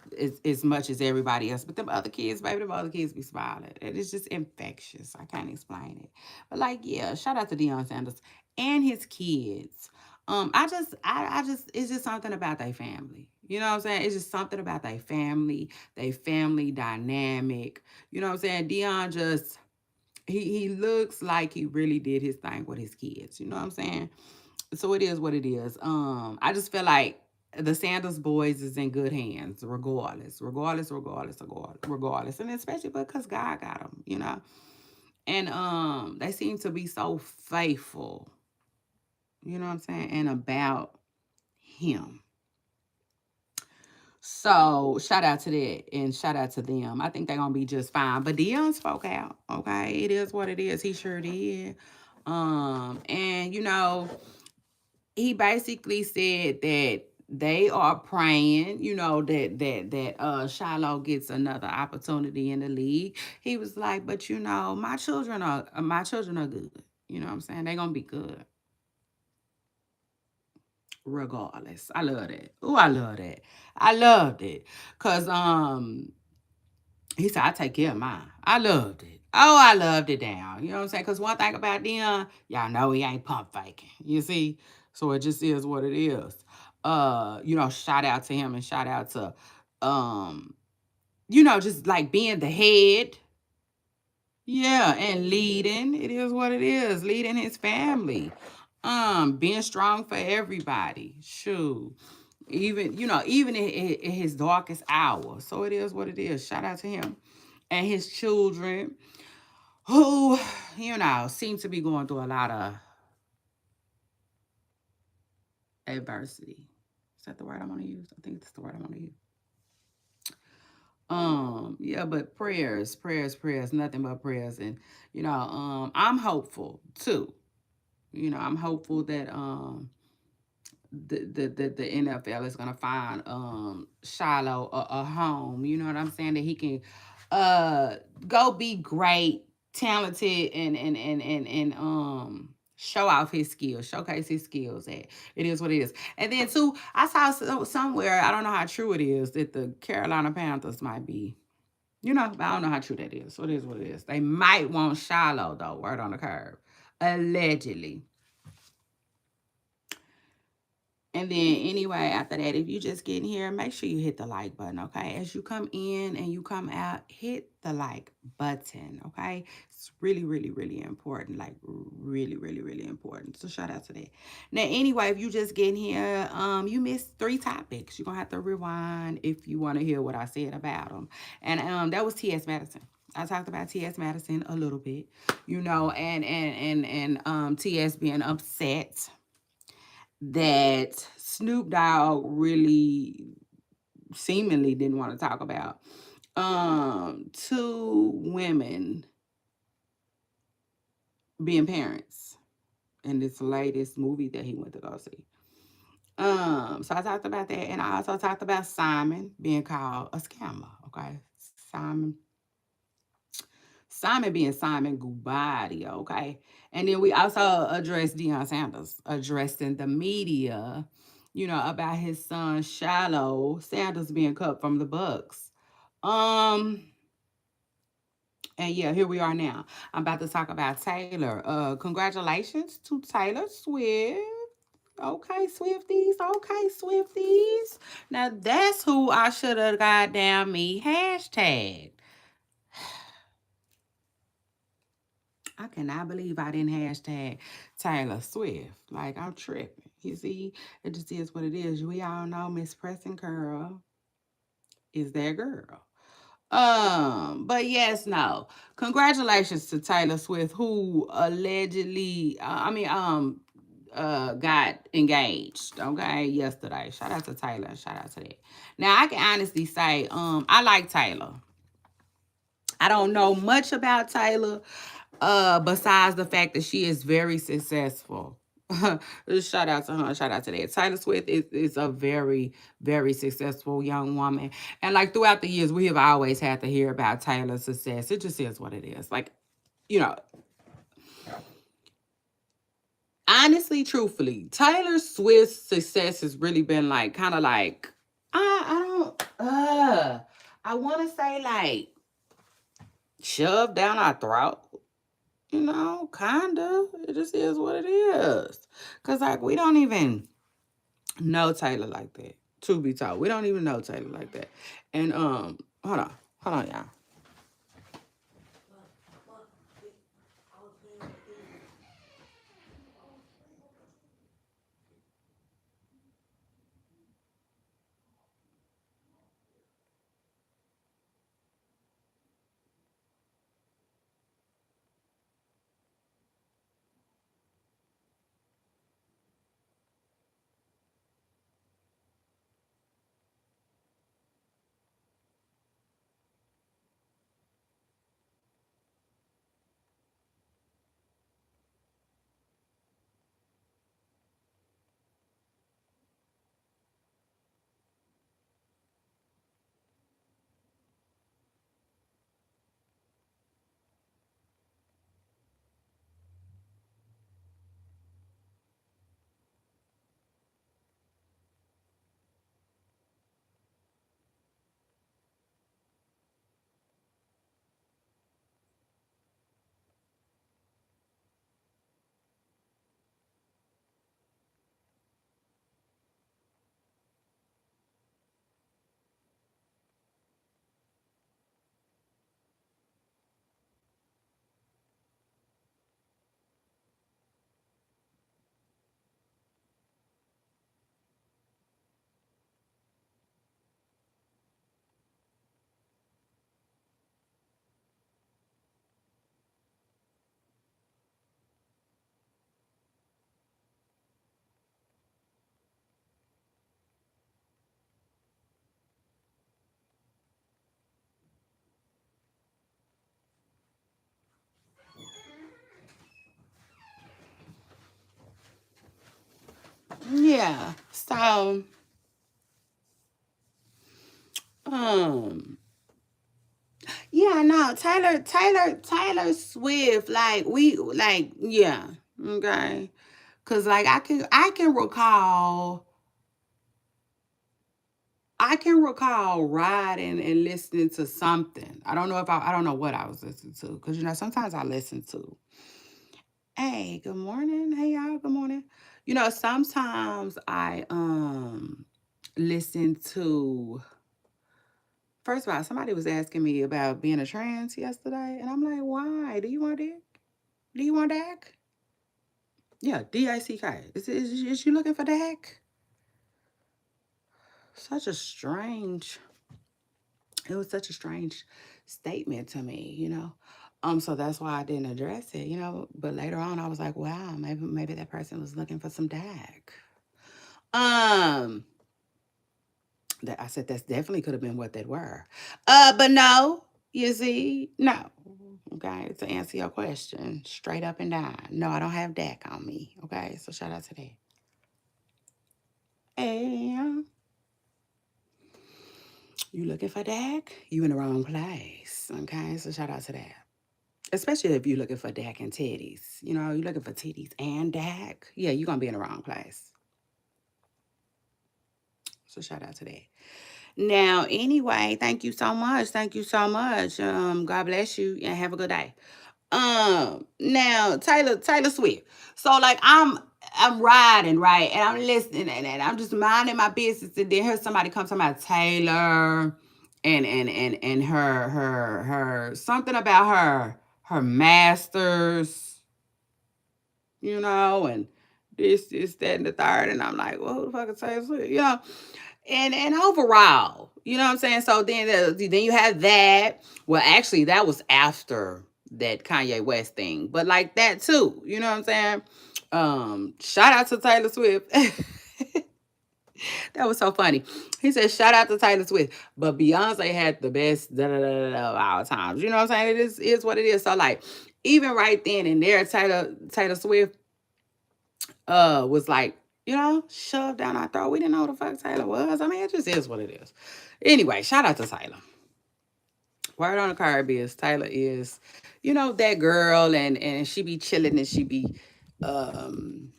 much as everybody else, but them other kids, baby, them other kids be smiling. And it's just infectious. I can't explain it. But like, yeah, shout out to Deion Sanders and his kids. I just it's just something about their family. You know what I'm saying? It's just something about their family dynamic. You know what I'm saying? Deion just he looks like he really did his thing with his kids. You know what I'm saying? So it is what it is. I just feel like the Sanders boys is in good hands, regardless, and especially because God got them, you know. And they seem to be so faithful, you know what I'm saying, and about Him. So shout out to that and shout out to them. I think they're gonna be just fine. But Dion spoke out. Okay, it is what it is. He sure did. And you know, he basically said that they are praying, you know, that Shiloh gets another opportunity in the league. He was like, but you know, my children are good. You know what I'm saying? They're gonna be good regardless. I love that. Oh, I love that. I loved it. Cause he said, I take care of mine. I loved it. Oh, I loved it down. You know what I'm saying? Because one thing about Dion, y'all know he ain't pump faking. You see? So it just is what it is. You know, shout out to him and shout out to um, you know, just like being the head. Yeah, and leading. It is what it is. Leading his family. Being strong for everybody. Shoot. Even, you know, even in his darkest hour. So it is what it is. Shout out to him and his children who, you know, seem to be going through a lot of adversity. Is that the word I'm gonna use? I think that's the word I'm gonna use. Yeah, but prayers, nothing but prayers. And, you know, I'm hopeful too. You know, I'm hopeful that the NFL is gonna find Shiloh a home. You know what I'm saying? That he can go be great, talented, and show off his skills, showcase his skills. At it is what it is. And then too, I saw somewhere, I don't know how true it is, that the Carolina Panthers might be. You know, but I don't know how true that is. So it is what it is. They might want Shiloh though. Word on the curve, allegedly. And then anyway, after that, if you just get in here, make sure you hit the like button, okay? As you come in and you come out, hit the like button, okay? It's really, really, really important. Like really, really, really important. So shout out to that. Now, anyway, if you just get in here, you missed 3 topics. You're gonna have to rewind if you want to hear what I said about them. And that was T.S. Madison. I talked about T.S. Madison a little bit, you know, and T.S. being upset that Snoop Dogg really seemingly didn't want to talk about. 2 women being parents in this latest movie that he went to go see. So I talked about that, and I also talked about Simon being called a scammer. Okay, Simon Simon being Simon Gubadi, okay? And then we also addressed Deion Sanders addressing the media, about his son Shallow Sanders being cut from the Bucks. Um, and yeah, here we are now. I'm about to talk about Taylor. Congratulations to Taylor Swift. Okay, Swifties. Okay, Swifties. Now that's who I should have goddamn me hashtag. I cannot believe I didn't hashtag Taylor Swift. Like, I'm tripping. You see, it just is what it is. We all know Miss Pressing Curl is their girl. But yes, no. Congratulations to Taylor Swift, who allegedly, got engaged. Okay, yesterday. Shout out to Taylor. Shout out to that. Now I can honestly say, I like Taylor. I don't know much about Taylor, besides the fact that she is very successful. Shout out to her. Shout out to that. Taylor Swift is a very, very successful young woman. And like throughout the years, we have always had to hear about Taylor's success. It just is what it is. Like, you know, honestly, truthfully, Taylor Swift's success has really been like kind of like I want to say like shoved down our throat. Kinda. It just is what it is. Cause like we don't even know Taylor like that. To be told, we don't even know Taylor like that. And hold on, y'all. Yeah. So um yeah, no, Taylor Swift, yeah. Okay. Cause like I can recall riding and listening to something. I don't know what I was listening to. Because sometimes I listen to, hey, good morning. Hey y'all, good morning. Sometimes I listen to, first of all, somebody was asking me about being a trans yesterday, and I'm like, why? Do you want dick? Do you want Dak? Yeah, DICK. Is you looking for Dak? Such a strange it was such a strange statement to me. So that's why I didn't address it. But later on I was like, wow, maybe that person was looking for some Dak. Um that I said that's definitely could have been what they were. But no, you see, no. Okay, to answer your question, straight up and down. No, I don't have Dak on me. Okay, so shout out to that. And you looking for Dak? You in the wrong place. Okay, so shout out to that. Especially if you're looking for Dak and titties. You know, you're looking for titties and Dak. Yeah, you're gonna be in the wrong place. So shout out to that. Now, anyway, thank you so much. Thank you so much. God bless you and have a good day. Now Taylor Swift. So like I'm riding, right? And I'm listening and I'm just minding my business and then hear somebody come talking about Taylor and her something about her masters, you know, and this, that, and the third. And I'm like, well, who the fuck is Taylor Swift? You know, and overall, you know what I'm saying? So then you have that. Well, actually, that was after that Kanye West thing, but like that too. You know what I'm saying? Shout out to Taylor Swift. That was so funny. He said, "Shout out to Taylor Swift," but Beyonce had the best of all times. You know what I'm saying? It is what it is. So like, even right then and there, Taylor Swift was like, you know, shoved down our throat. We didn't know who the fuck Taylor was. I mean, it just is what it is. Anyway, shout out to Taylor. Word on the curb is Taylor is, you know, that girl and she be chilling and she be um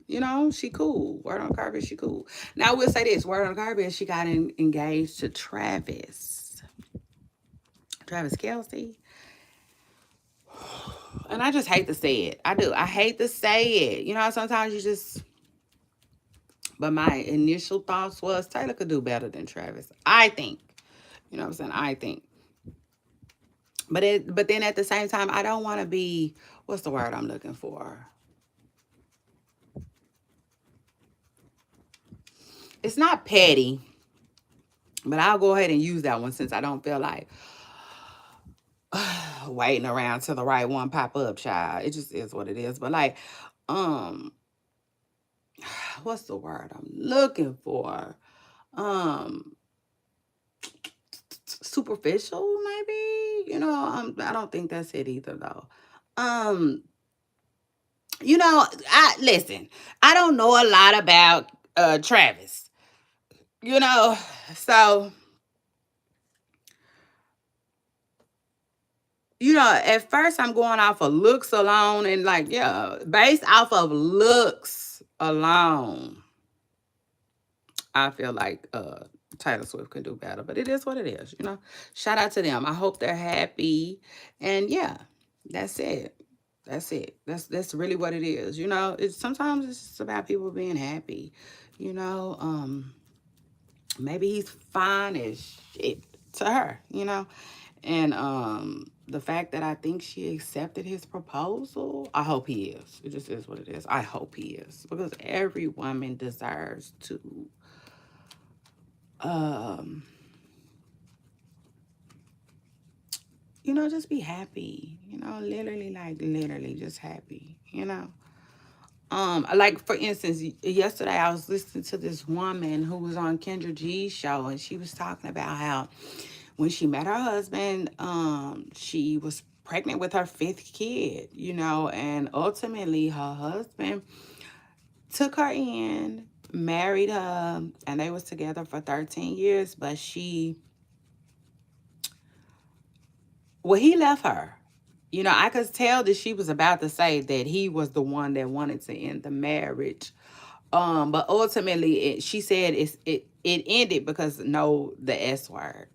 you know, she cool. Word on the curb is she cool. Now I will say this, word on the curb is she got engaged to Travis. Travis Kelsey. And I just hate to say it. I do. I hate to say it. You know, sometimes you just but my initial thoughts was Taylor could do better than Travis. I think. You know what I'm saying? I think. But then at the same time, I don't want to be what's the word I'm looking for? It's not petty, but I'll go ahead and use that one since I don't feel like waiting around till the right one pop up, child. It just is what it is. But like, um, what's the word I'm looking for? Um, Superficial, maybe. You know, I don't think that's it either, though. Um, you know, I listen. I don't know a lot about Travis. You know, so you know, at first I'm going off of looks alone and like, yeah, based off of looks alone, I feel like Taylor Swift could do better. But it is what it is, you know. Shout out to them. I hope they're happy. And yeah, that's it. That's it. That's really what it is. You know, it's sometimes it's just about people being happy. You know, maybe he's fine as shit to her, you know. And the fact that I think she accepted his proposal, I hope he is. It just is what it is. I hope he is. Because every woman deserves to um you know, just be happy. You know, literally like literally just happy, you know. Like for instance, yesterday I was listening to this woman who was on Kendra G's show, and she was talking about how when she met her husband, she was pregnant with her fifth kid, you know, and ultimately her husband took her in, married her, and they was together for 13 years, but well, he left her. You know, I could tell that she was about to say that he was the one that wanted to end the marriage. But ultimately, she said it ended because no, the S word.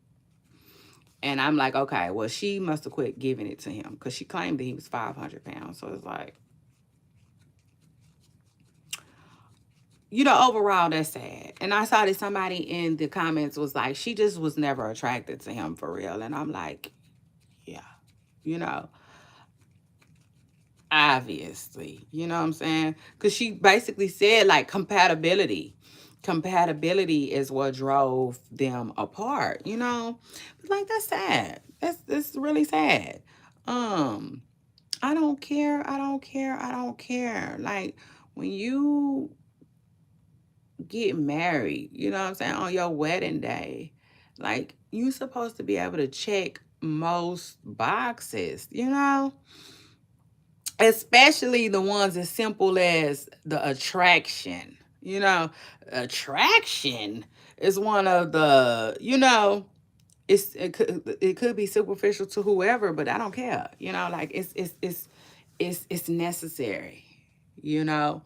And I'm like, okay, well, she must have quit giving it to him because she claimed that he was 500 pounds. So it's like, you know, overall, that's sad. And I saw that somebody in the comments was like, she just was never attracted to him for real. And I'm like, yeah, you know, obviously, you know what I'm saying? Because she basically said like compatibility. Compatibility is what drove them apart, you know? But like that's sad. That's really sad. Um, I don't care. I don't care. I don't care. Like when you get married, you know what I'm saying, on your wedding day, like you supposed to be able to check most boxes, you know? Especially the ones as simple as the attraction. You know, attraction is one of the, you know, it could be superficial to whoever, but I don't care. Like it's necessary. You know,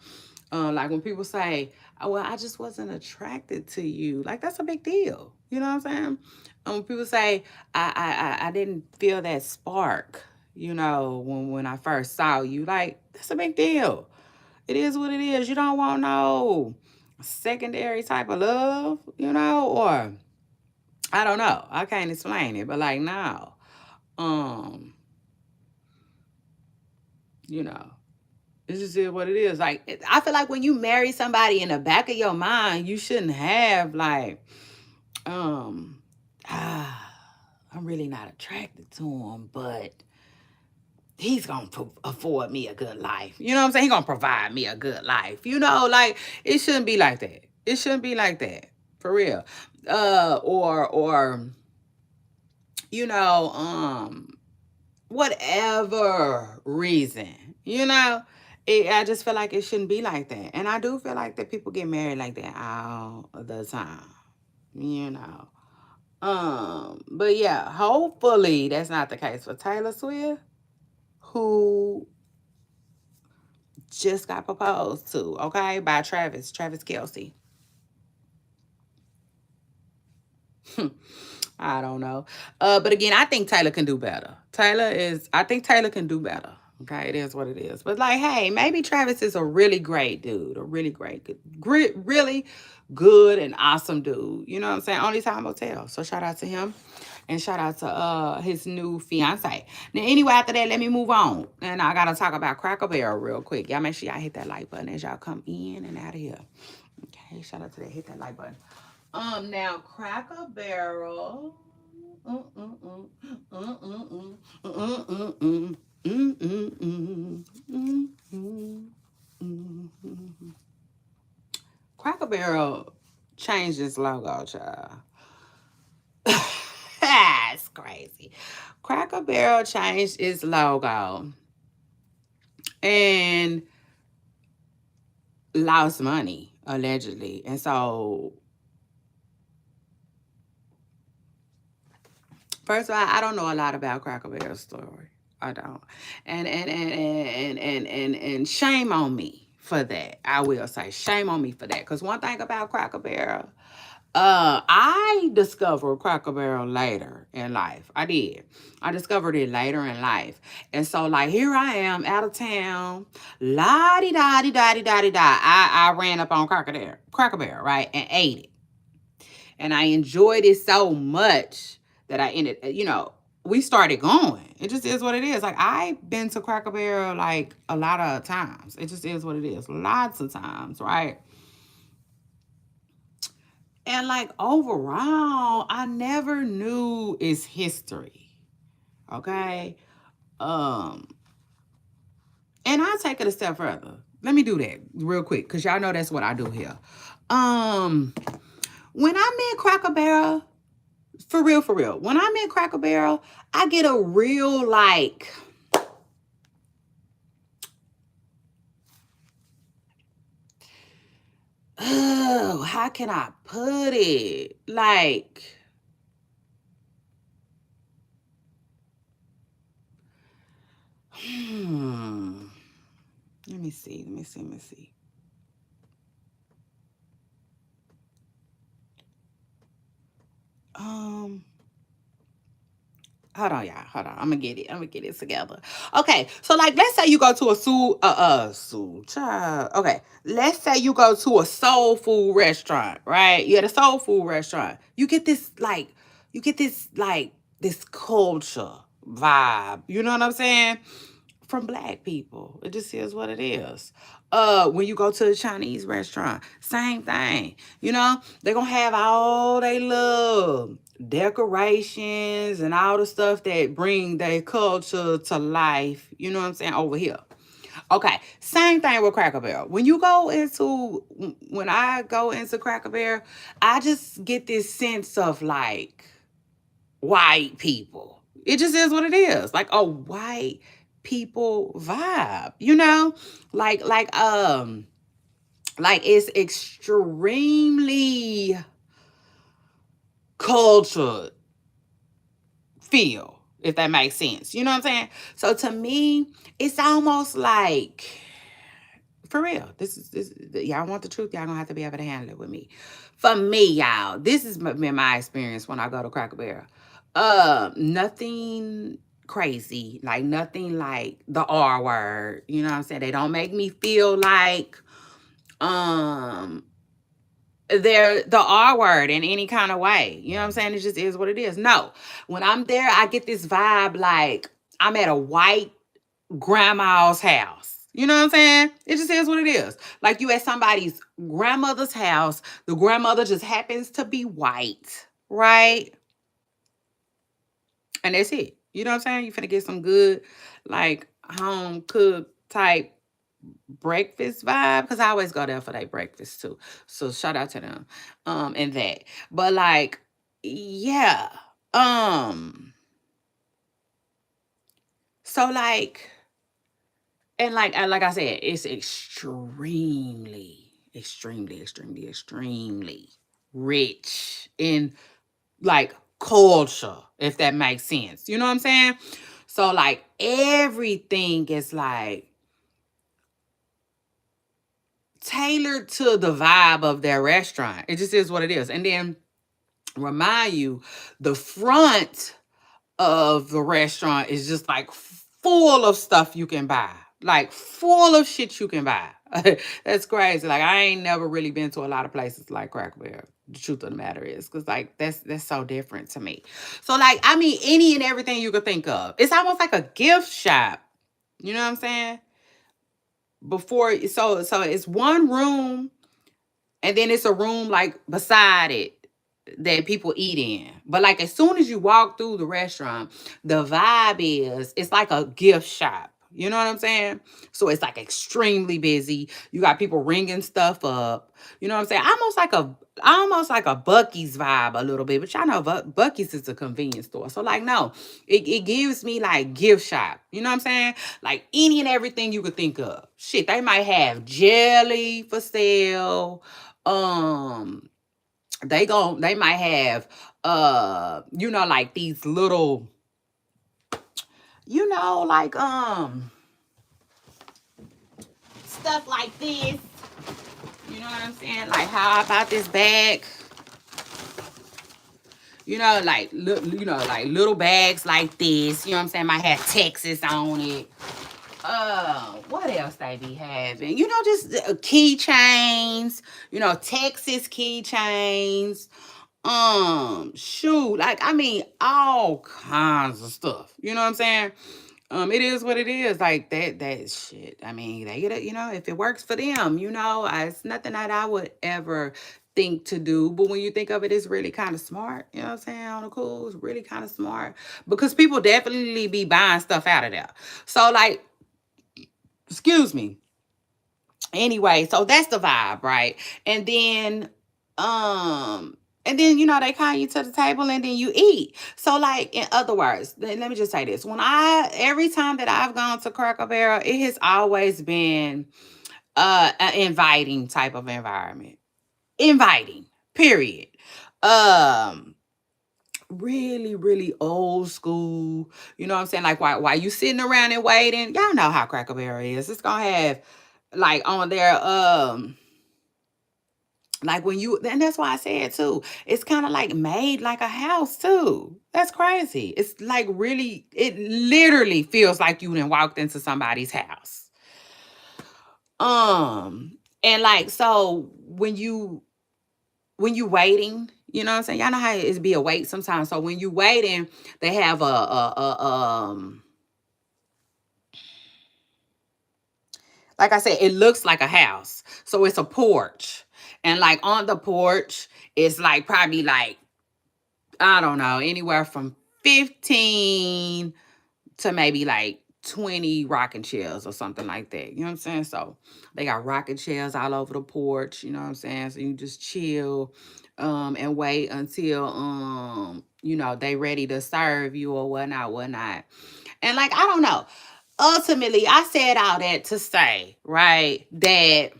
like when people say, "Oh, well, I just wasn't attracted to you," like that's a big deal. You know what I'm saying? When people say, I didn't feel that spark," when I first saw you, like that's a big deal. It is what it is. You don't want no secondary type of love, or I don't know. I can't explain it, but like no. Um, you know, it just is what it is. Like I feel like when you marry somebody, in the back of your mind, you shouldn't have like, um, ah, I'm really not attracted to him, but he's gonna afford me a good life. You know what I'm saying? He's gonna provide me a good life. Like it shouldn't be like that. It shouldn't be like that. For real. Or you know, whatever reason, I just feel like it shouldn't be like that. And I do feel like that people get married like that all the time, you know. But yeah, hopefully that's not the case for Taylor Swift, who just got proposed to, okay, by Travis Kelce. I don't know. But again, I think Taylor can do better. I think Taylor can do better. Okay, it is what it is. But like, hey, maybe Travis is a really great dude, a really really good and awesome dude. You know what I'm saying? Only time will tell. So shout out to him. And shout out to his new fiance. Now, anyway, after that, let me move on. And I gotta talk about Cracker Barrel real quick. Y'all make sure y'all hit that like button as y'all come in and out of here. Okay, shout out to that. Hit that like button. Now Cracker Barrel. Cracker Barrel changed its logo, child. That's crazy. Cracker Barrel changed its logo and lost money, allegedly. And so, first of all, I don't know a lot about Cracker Barrel's story. I don't. And shame on me for that. I will say shame on me for that. Because one thing about Cracker Barrel, I discovered Cracker Barrel later in life. I did. I discovered it later in life. And so, like, here I am out of town. La-di-da-di-da-di-da-di-da. I ran up on Cracker Barrel, right? And ate it. And I enjoyed it so much that I ended, we started going. It just is what it is. Like, I've been to Cracker Barrel, like, a lot of times. It just is what it is. Lots of times, right? And like overall, I never knew its history. Okay. And I'll take it a step further. Let me do that real quick, because y'all know that's what I do here. When I'm in Cracker Barrel, for real, when I'm in Cracker Barrel, I get a real like, oh, how can I put it? Like, let me see. Hold on, y'all. Hold on. I'm gonna get it together. Okay, so like, let's say you go to child. Okay, let's say you go to a soul food restaurant, right? You're at a soul food restaurant. You get this like this culture vibe. You know what I'm saying? From Black people. It just is what it is. When you go to a Chinese restaurant, same thing. They're gonna have all they love decorations and all the stuff that bring their culture to life. You know what I'm saying? Over here. Okay, same thing with Cracker Barrel. When I go into Cracker Barrel, I just get this sense of like white people. It just is what it is. Like a white people vibe, like it's extremely cultured. feel, if that makes sense. You know what I'm saying? So to me, it's almost like, for real, this y'all want the truth, y'all gonna have to be able to handle it with me. For me, y'all, this has been my experience when I go to Cracker Barrel. Nothing crazy, like nothing like the R word. You know what I'm saying? They don't make me feel like um they're the R word in any kind of way. You know what I'm saying? It just is what it is. No, when I'm there, I get this vibe like I'm at a white grandma's house. You know what I'm saying? It just is what it is. Like you at somebody's grandmother's house. The grandmother just happens to be white, right? And that's it. You know what I'm saying? You finna get some good, like, home cooked type breakfast vibe. Cause I always go there for their breakfast too. So shout out to them. And that. But like, yeah. So like, and like I said, it's extremely rich in like culture, if that makes sense. You know what I'm saying? So like everything is like tailored to the vibe of their restaurant. It just is what it is. And then remind you, the front of the restaurant is just like full of stuff you can buy. Like full of shit you can buy. That's crazy. Like I ain't never really been to a lot of places like Cracker Barrel. The truth of the matter is, because like that's so different to me. So like I mean any and everything you could think of. It's almost like a gift shop. You know what I'm saying? Before so it's one room and then it's a room like beside it that people eat in. But like as soon as you walk through the restaurant, the vibe is it's like a gift shop. You know what I'm saying? So it's like extremely busy. You got people ringing stuff up. You know what I'm saying? Almost like a Bucky's vibe a little bit. But y'all know Bucky's is a convenience store. So like no, it gives me like gift shop. You know what I'm saying? Like any and everything you could think of. Shit, they might have jelly for sale. Um they might have like these little like stuff like this. You know what I'm saying? Like how about this bag? Like little bags like this. You know what I'm saying? Might have Texas on it. What else they be having? Just keychains. Texas keychains. Shoot, like I mean, all kinds of stuff. You know what I'm saying? It is what it is. Like that shit. I mean, they get it. If it works for them, it's nothing that I would ever think to do. But when you think of it, it's really kind of smart. You know what I'm saying? On the cool, it's really kind of smart because people definitely be buying stuff out of there. So like, excuse me. Anyway, so that's the vibe, right? And then they call you to the table and then you eat. So like in other words, let me just say this. Every time that I've gone to Cracker Barrel, it has always been an inviting type of environment. Inviting. Period. Um really really old school. You know what I'm saying? Like why you sitting around and waiting, y'all know how Cracker Barrel is. It's gonna have like on there like when you and that's why I said too, it's kind of like made like a house too. That's crazy. It's like really, it literally feels like you done walked into somebody's house. And like so when you waiting, you know what I'm saying? Y'all know how it be a wait sometimes. So when you waiting, they have a like I said, it looks like a house. So it's a porch. And like on the porch, it's like probably like, I don't know, anywhere from 15 to maybe like 20 rocking chairs or something like that. You know what I'm saying? So they got rocking chairs all over the porch, you know what I'm saying? So you just chill and wait until they ready to serve you or whatnot. And like, I don't know. Ultimately, I said all that to say, right, that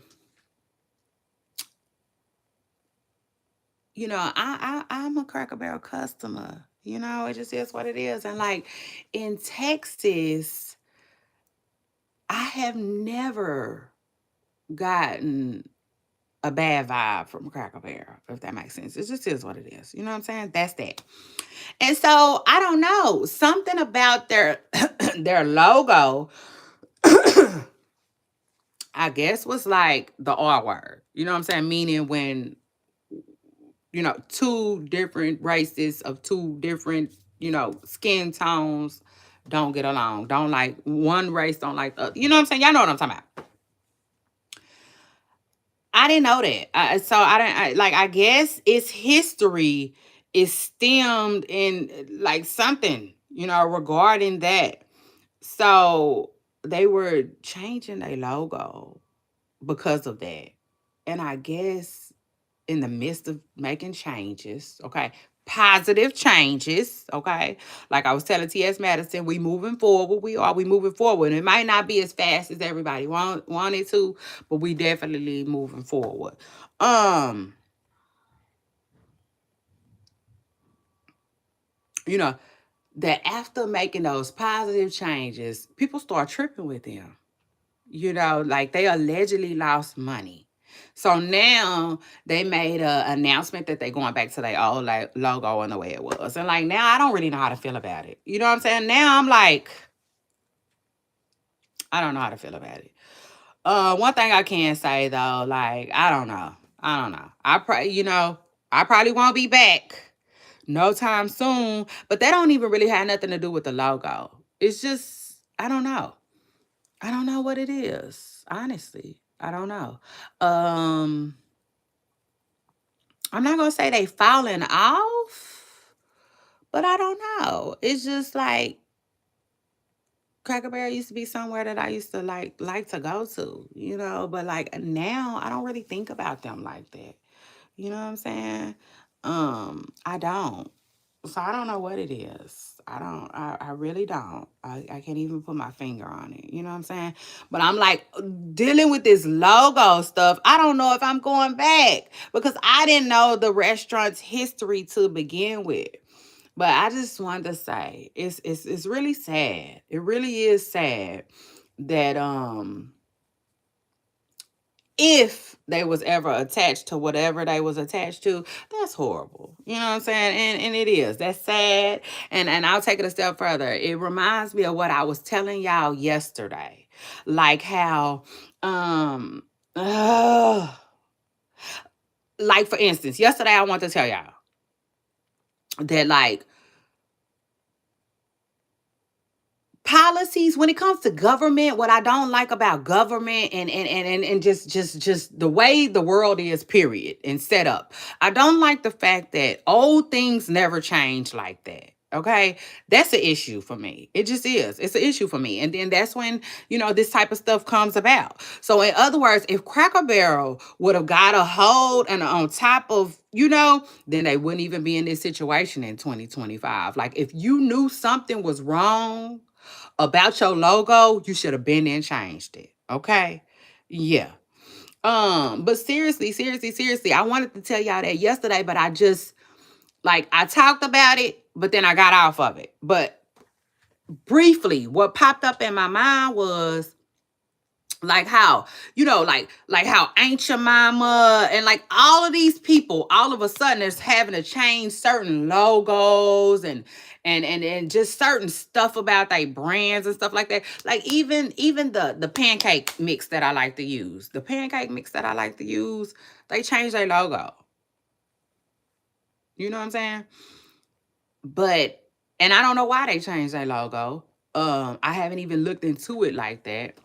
I'm a Cracker Barrel customer. You know, it just is what it is. And like in Texas, I have never gotten a bad vibe from Cracker Barrel, if that makes sense. It just is what it is. You know what I'm saying? That's that. And so I don't know. Something about their their logo, I guess, was like the R word. You know what I'm saying? Meaning when, two different races of two different, skin tones don't get along. Don't like one race, don't like the other. You know what I'm saying? Y'all know what I'm talking about. I didn't know that. So I didn't like. I guess its history is stemmed in like something, regarding that. So they were changing their logo because of that, and I guess in the midst of making changes, okay, positive changes, okay. Like I was telling T.S. Madison, we moving forward. We moving forward. It might not be as fast as everybody wanted to, but we definitely moving forward. Um, you know, that after making those positive changes, people start tripping with them. Like they allegedly lost money. So now they made a announcement that they're going back to their old logo and the way it was. And like now I don't really know how to feel about it. You know what I'm saying? Now I'm like, I don't know how to feel about it. One thing I can say though, like, I don't know. I don't know. I probably won't be back no time soon. But that don't even really have nothing to do with the logo. It's just, I don't know. I don't know what it is. Honestly. I don't know. Um, I'm not gonna say they falling off, but I don't know. It's just like Cracker Barrel used to be somewhere that I used to like to go to, but like now I don't really think about them like that. You know what I'm saying? I don't. So I don't know what it is. I really don't. I can't even put my finger on it. You know what I'm saying? But I'm like dealing with this logo stuff. I don't know if I'm going back because I didn't know the restaurant's history to begin with. But I just wanted to say it's really sad. It really is sad that if they was ever attached to whatever they was attached to, that's horrible. You know what I'm saying? And it is. That's sad. And I'll take it a step further. It reminds me of what I was telling y'all yesterday. Like how uh, like for instance, yesterday I want to tell y'all that like policies when it comes to government, what I don't like about government and just the way the world is, period, and set up, I don't like the fact that old things never change like that. Okay, that's an issue for me. It just is. It's an issue for me. And then that's when, this type of stuff comes about. So in other words, if Cracker Barrel would have got a hold and on top of, then they wouldn't even be in this situation in 2025. Like if you knew something was wrong about your logo, you should have been there and changed it. Okay? Yeah. But seriously, I wanted to tell y'all that yesterday, but I just like I talked about it, but then I got off of it. But briefly, what popped up in my mind was like how like how Ancient Mama and like all of these people all of a sudden is having to change certain logos and just certain stuff about their brands and stuff like that. Like even the pancake mix that I like to use, they changed their logo. You know what I'm saying? But and I don't know why they changed their logo. I haven't even looked into it like that.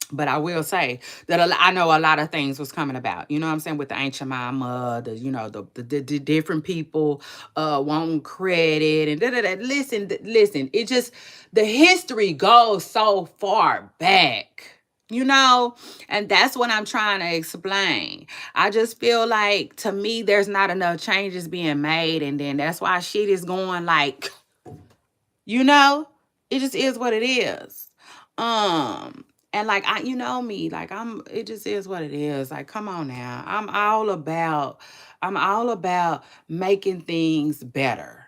But I will say that I know a lot of things was coming about. You know what I'm saying? With the Ancient Mama, the different people wanting credit and da-da-da. Listen. It just, the history goes so far back. And that's what I'm trying to explain. I just feel like, to me, there's not enough changes being made. And then that's why shit is going like, it just is what it is. And like I, me, like it just is what it is. Like, come on now. I'm all about making things better.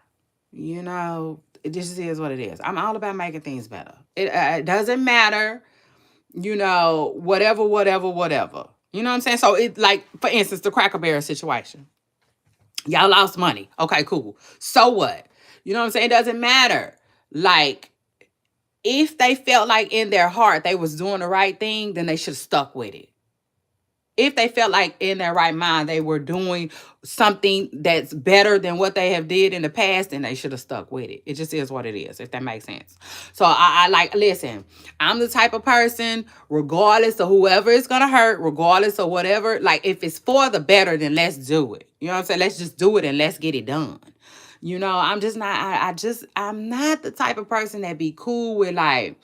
It just is what it is. I'm all about making things better. It doesn't matter, whatever, whatever, whatever. You know what I'm saying? So it, like, for instance, the Cracker Barrel situation. Y'all lost money. Okay, cool. So what? You know what I'm saying? It doesn't matter. Like, if they felt like in their heart they was doing the right thing, then they should have stuck with it. If they felt like in their right mind they were doing something that's better than what they have did in the past, then they should have stuck with it. It just is what it is, if that makes sense. So I like, listen, I'm the type of person, regardless of whoever it's gonna hurt, regardless of whatever, like, if it's for the better, then let's do it. You know what I'm saying? Let's just do it and let's get it done. I'm just not, I'm not the type of person that be cool with, like,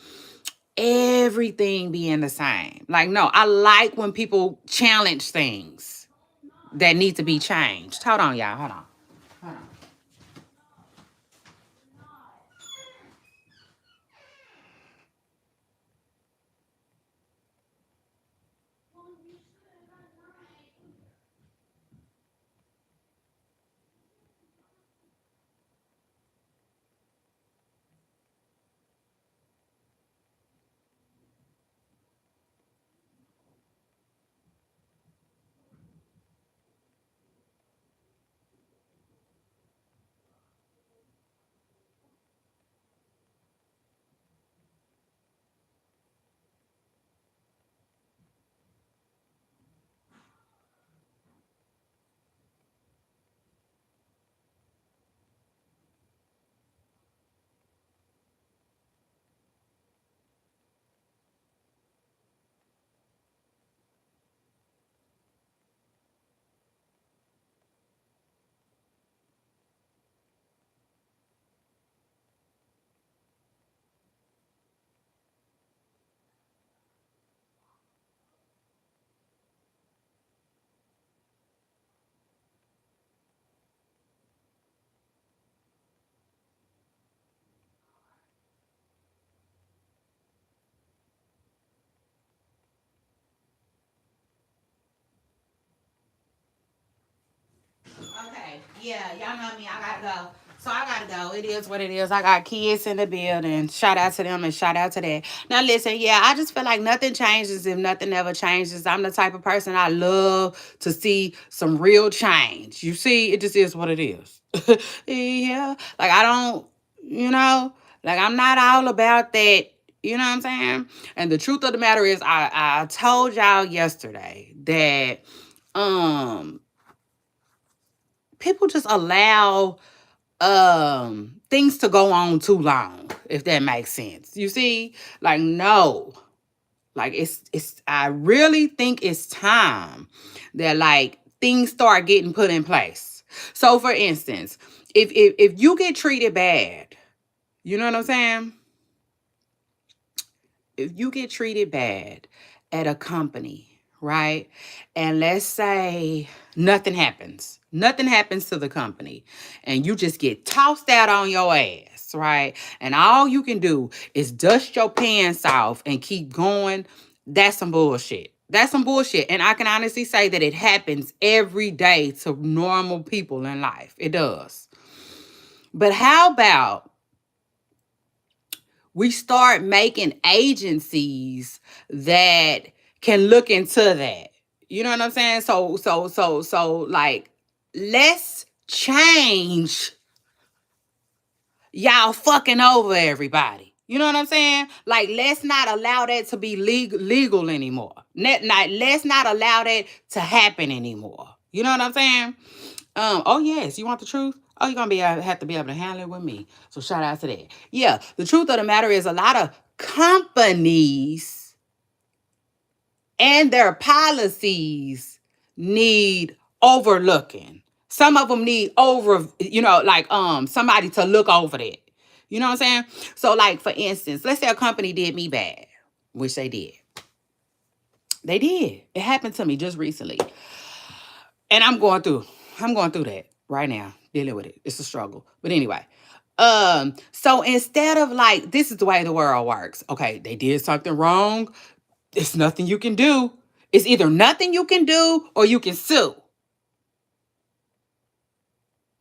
everything being the same. Like, no, I like when people challenge things that need to be changed. Hold on, y'all. Hold on. Hold on. Okay. Yeah, y'all know me. I gotta go. So I gotta go. It is what it is. I got kids in the building. Shout out to them and shout out to that. Now listen, yeah, I just feel like nothing changes if nothing ever changes. I'm the type of person, I love to see some real change. You see, it just is what it is. Yeah. Like, I don't, like, I'm not all about that. You know what I'm saying? And the truth of the matter is, I told y'all yesterday that um people just allow things to go on too long, if that makes sense. You see, like, no, like, it's I really think it's time that, like, things start getting put in place. So for instance, if you get treated bad, you know what I'm saying, if you get treated bad at a company, right? And let's say nothing happens to the company, and you just get tossed out on your ass, right? And all you can do is dust your pants off and keep going. That's some bullshit. That's some bullshit. And I can honestly say that it happens every day to normal people in life. It does. But how about we start making agencies that can look into that? You know what I'm saying? So like, let's change y'all fucking over everybody. You know what I'm saying? Like, let's not allow that to be legal anymore. Let's not allow that to happen anymore. You know what I'm saying? Oh yes, you want the truth? Oh, you're gonna have to be able to handle it with me. So shout out to that. Yeah, the truth of the matter is, a lot of companies and their policies need overlooking. Some of them need like, somebody to look over that. You know what I'm saying? So, like, for instance, let's say a company did me bad, which they did. They did. It happened to me just recently. And I'm going through that right now, dealing with it. It's a struggle. But anyway, so instead of, like, this is the way the world works. Okay, they did something wrong. It's nothing you can do. It's either nothing you can do or you can sue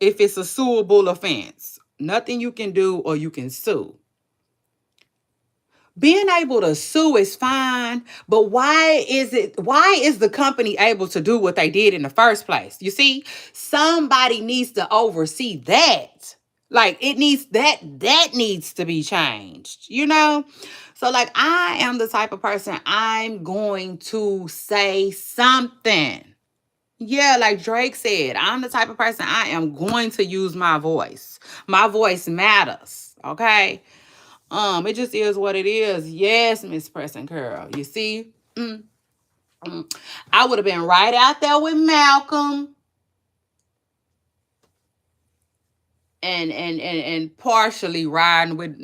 if it's a suable offense. Nothing you can do or you can sue. Being able to sue is fine, but why is the company able to do what they did in the first place? You see, somebody needs to oversee that. Like that needs to be changed, you know? So like I am the type of person, I'm going to say something. Yeah, like Drake said, I'm the type of person, I am going to use my voice. My voice matters, okay? It just is what it is. Yes, Miss Preston Curl. You see, I would have been right out there with Malcolm and partially riding with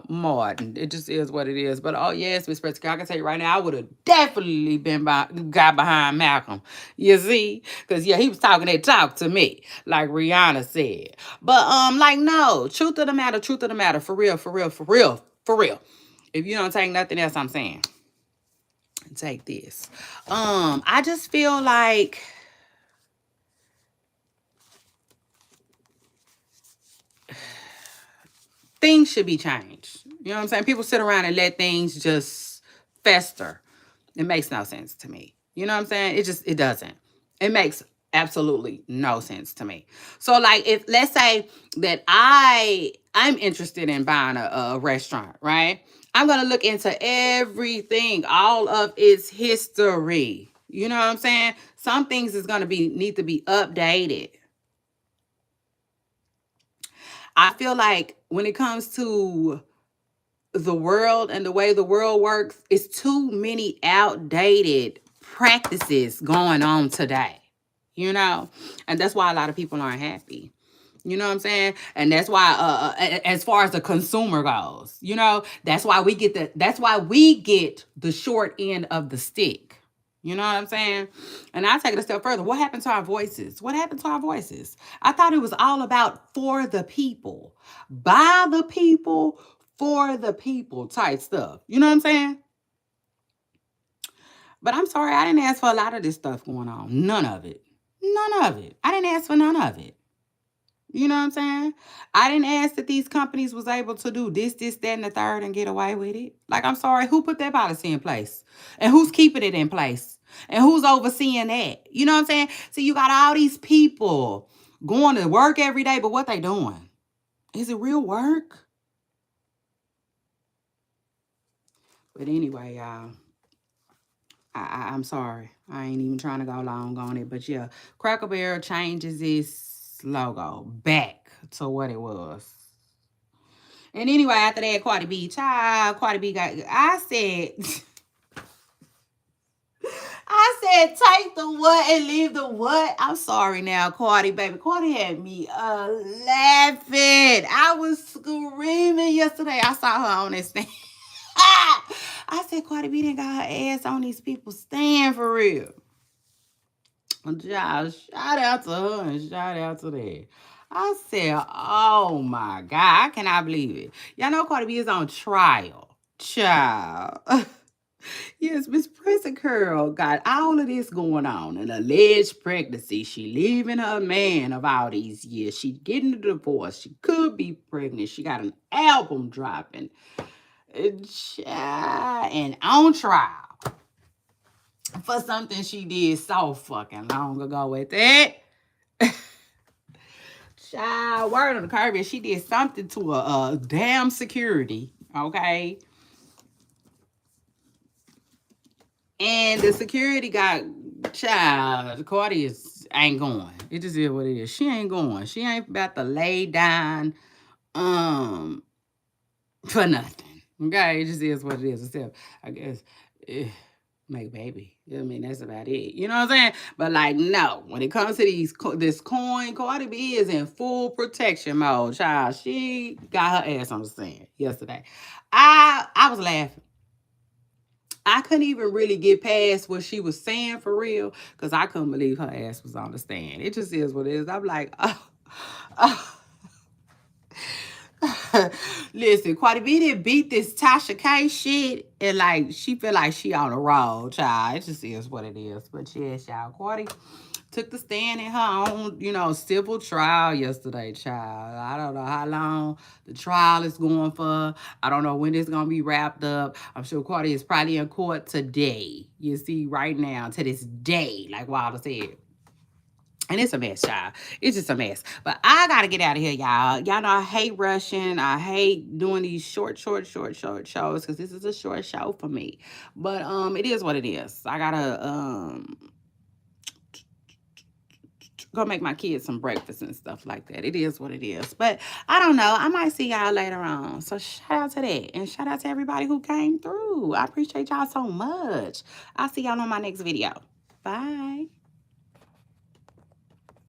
Martin. It just is what it is. But oh yes, Miss Preston Curl, I can tell you right now, I would have definitely got behind Malcolm. You see, because yeah, he was talking that talk to me, like Rihanna said. But like no, truth of the matter, for real, for real, for real, for real. If you don't take nothing else, I'm saying, take this. I just feel like things should be changed. You know what I'm saying? People sit around and let things just fester. It makes no sense to me. You know what I'm saying? It doesn't. It makes absolutely no sense to me. So like if let's say that I'm interested in buying a restaurant, right? I'm gonna look into everything, all of its history. You know what I'm saying? Some things is gonna be need to be updated. I feel like when it comes to the world and the way the world works, it's too many outdated practices going on today, you know? And that's why a lot of people aren't happy. You know what I'm saying? And that's why as far as the consumer goes, that's why we get the short end of the stick. You know what I'm saying? And I take it a step further. What happened to our voices? What happened to our voices? I thought it was all about for the people, by the people, for the people type stuff. You know what I'm saying? But I'm sorry, I didn't ask for a lot of this stuff going on. None of it. None of it. I didn't ask for none of it. You know what I'm saying? I didn't ask that these companies was able to do this, that, and the third and get away with it. Like, I'm sorry, who put that policy in place? And who's keeping it in place? And who's overseeing that? You know what I'm saying? So you got all these people going to work every day, but what they doing? Is it real work? But anyway, y'all, I'm sorry. I ain't even trying to go long on it. But yeah, Cracker Barrel changes its logo back to what it was. And anyway, after that, Cardi B got, I said, take the what and leave the what. I'm sorry now, Cardi, baby. Cardi had me laughing. I was screaming yesterday. I saw her on that stand. I said, Cardi B didn't got her ass on these people's stand for real. Child, shout out to her and shout out to that. I said, oh my God, I cannot believe it. Y'all know Cardi B is on trial. Child. Yes, Miss Preston Curl got all of this going on. An alleged pregnancy. She leaving her man of all these years. She getting a divorce. She could be pregnant. She got an album dropping. And on trial for something she did so fucking long ago with that. Child, word on the curve, she did something to a damn security, okay? And the security got, child, Cardi ain't going. It just is what it is. She ain't going. She ain't about to lay down for nothing. Okay, it just is what it is. Except, I guess, make baby. I mean, that's about it. You know what I'm saying? But like, no. When it comes to this coin, Cardi B is in full protection mode, child. She got her ass on the stand yesterday. I was laughing. I couldn't even really get past what she was saying for real because I couldn't believe her ass was on the stand. It just is what it is. I'm like, oh. Listen, Cardi B didn't beat this Tasha K shit, and like she feel like she on the road, child. It just is what it is. But yes, y'all, Cardi took the stand in her own, you know, civil trial yesterday, child. I don't know how long the trial is going for. I don't know when it's going to be wrapped up. I'm sure Cardi is probably in court today. You see, right now, to this day, like Wilder said. And it's a mess, y'all. It's just a mess. But I gotta get out of here, y'all. Y'all know I hate rushing. I hate doing these short shows because this is a short show for me. But it is what it is. I gotta go make my kids some breakfast and stuff like that. It is what it is. But I don't know. I might see y'all later on. So shout out to that. And shout out to everybody who came through. I appreciate y'all so much. I'll see y'all on my next video. Bye.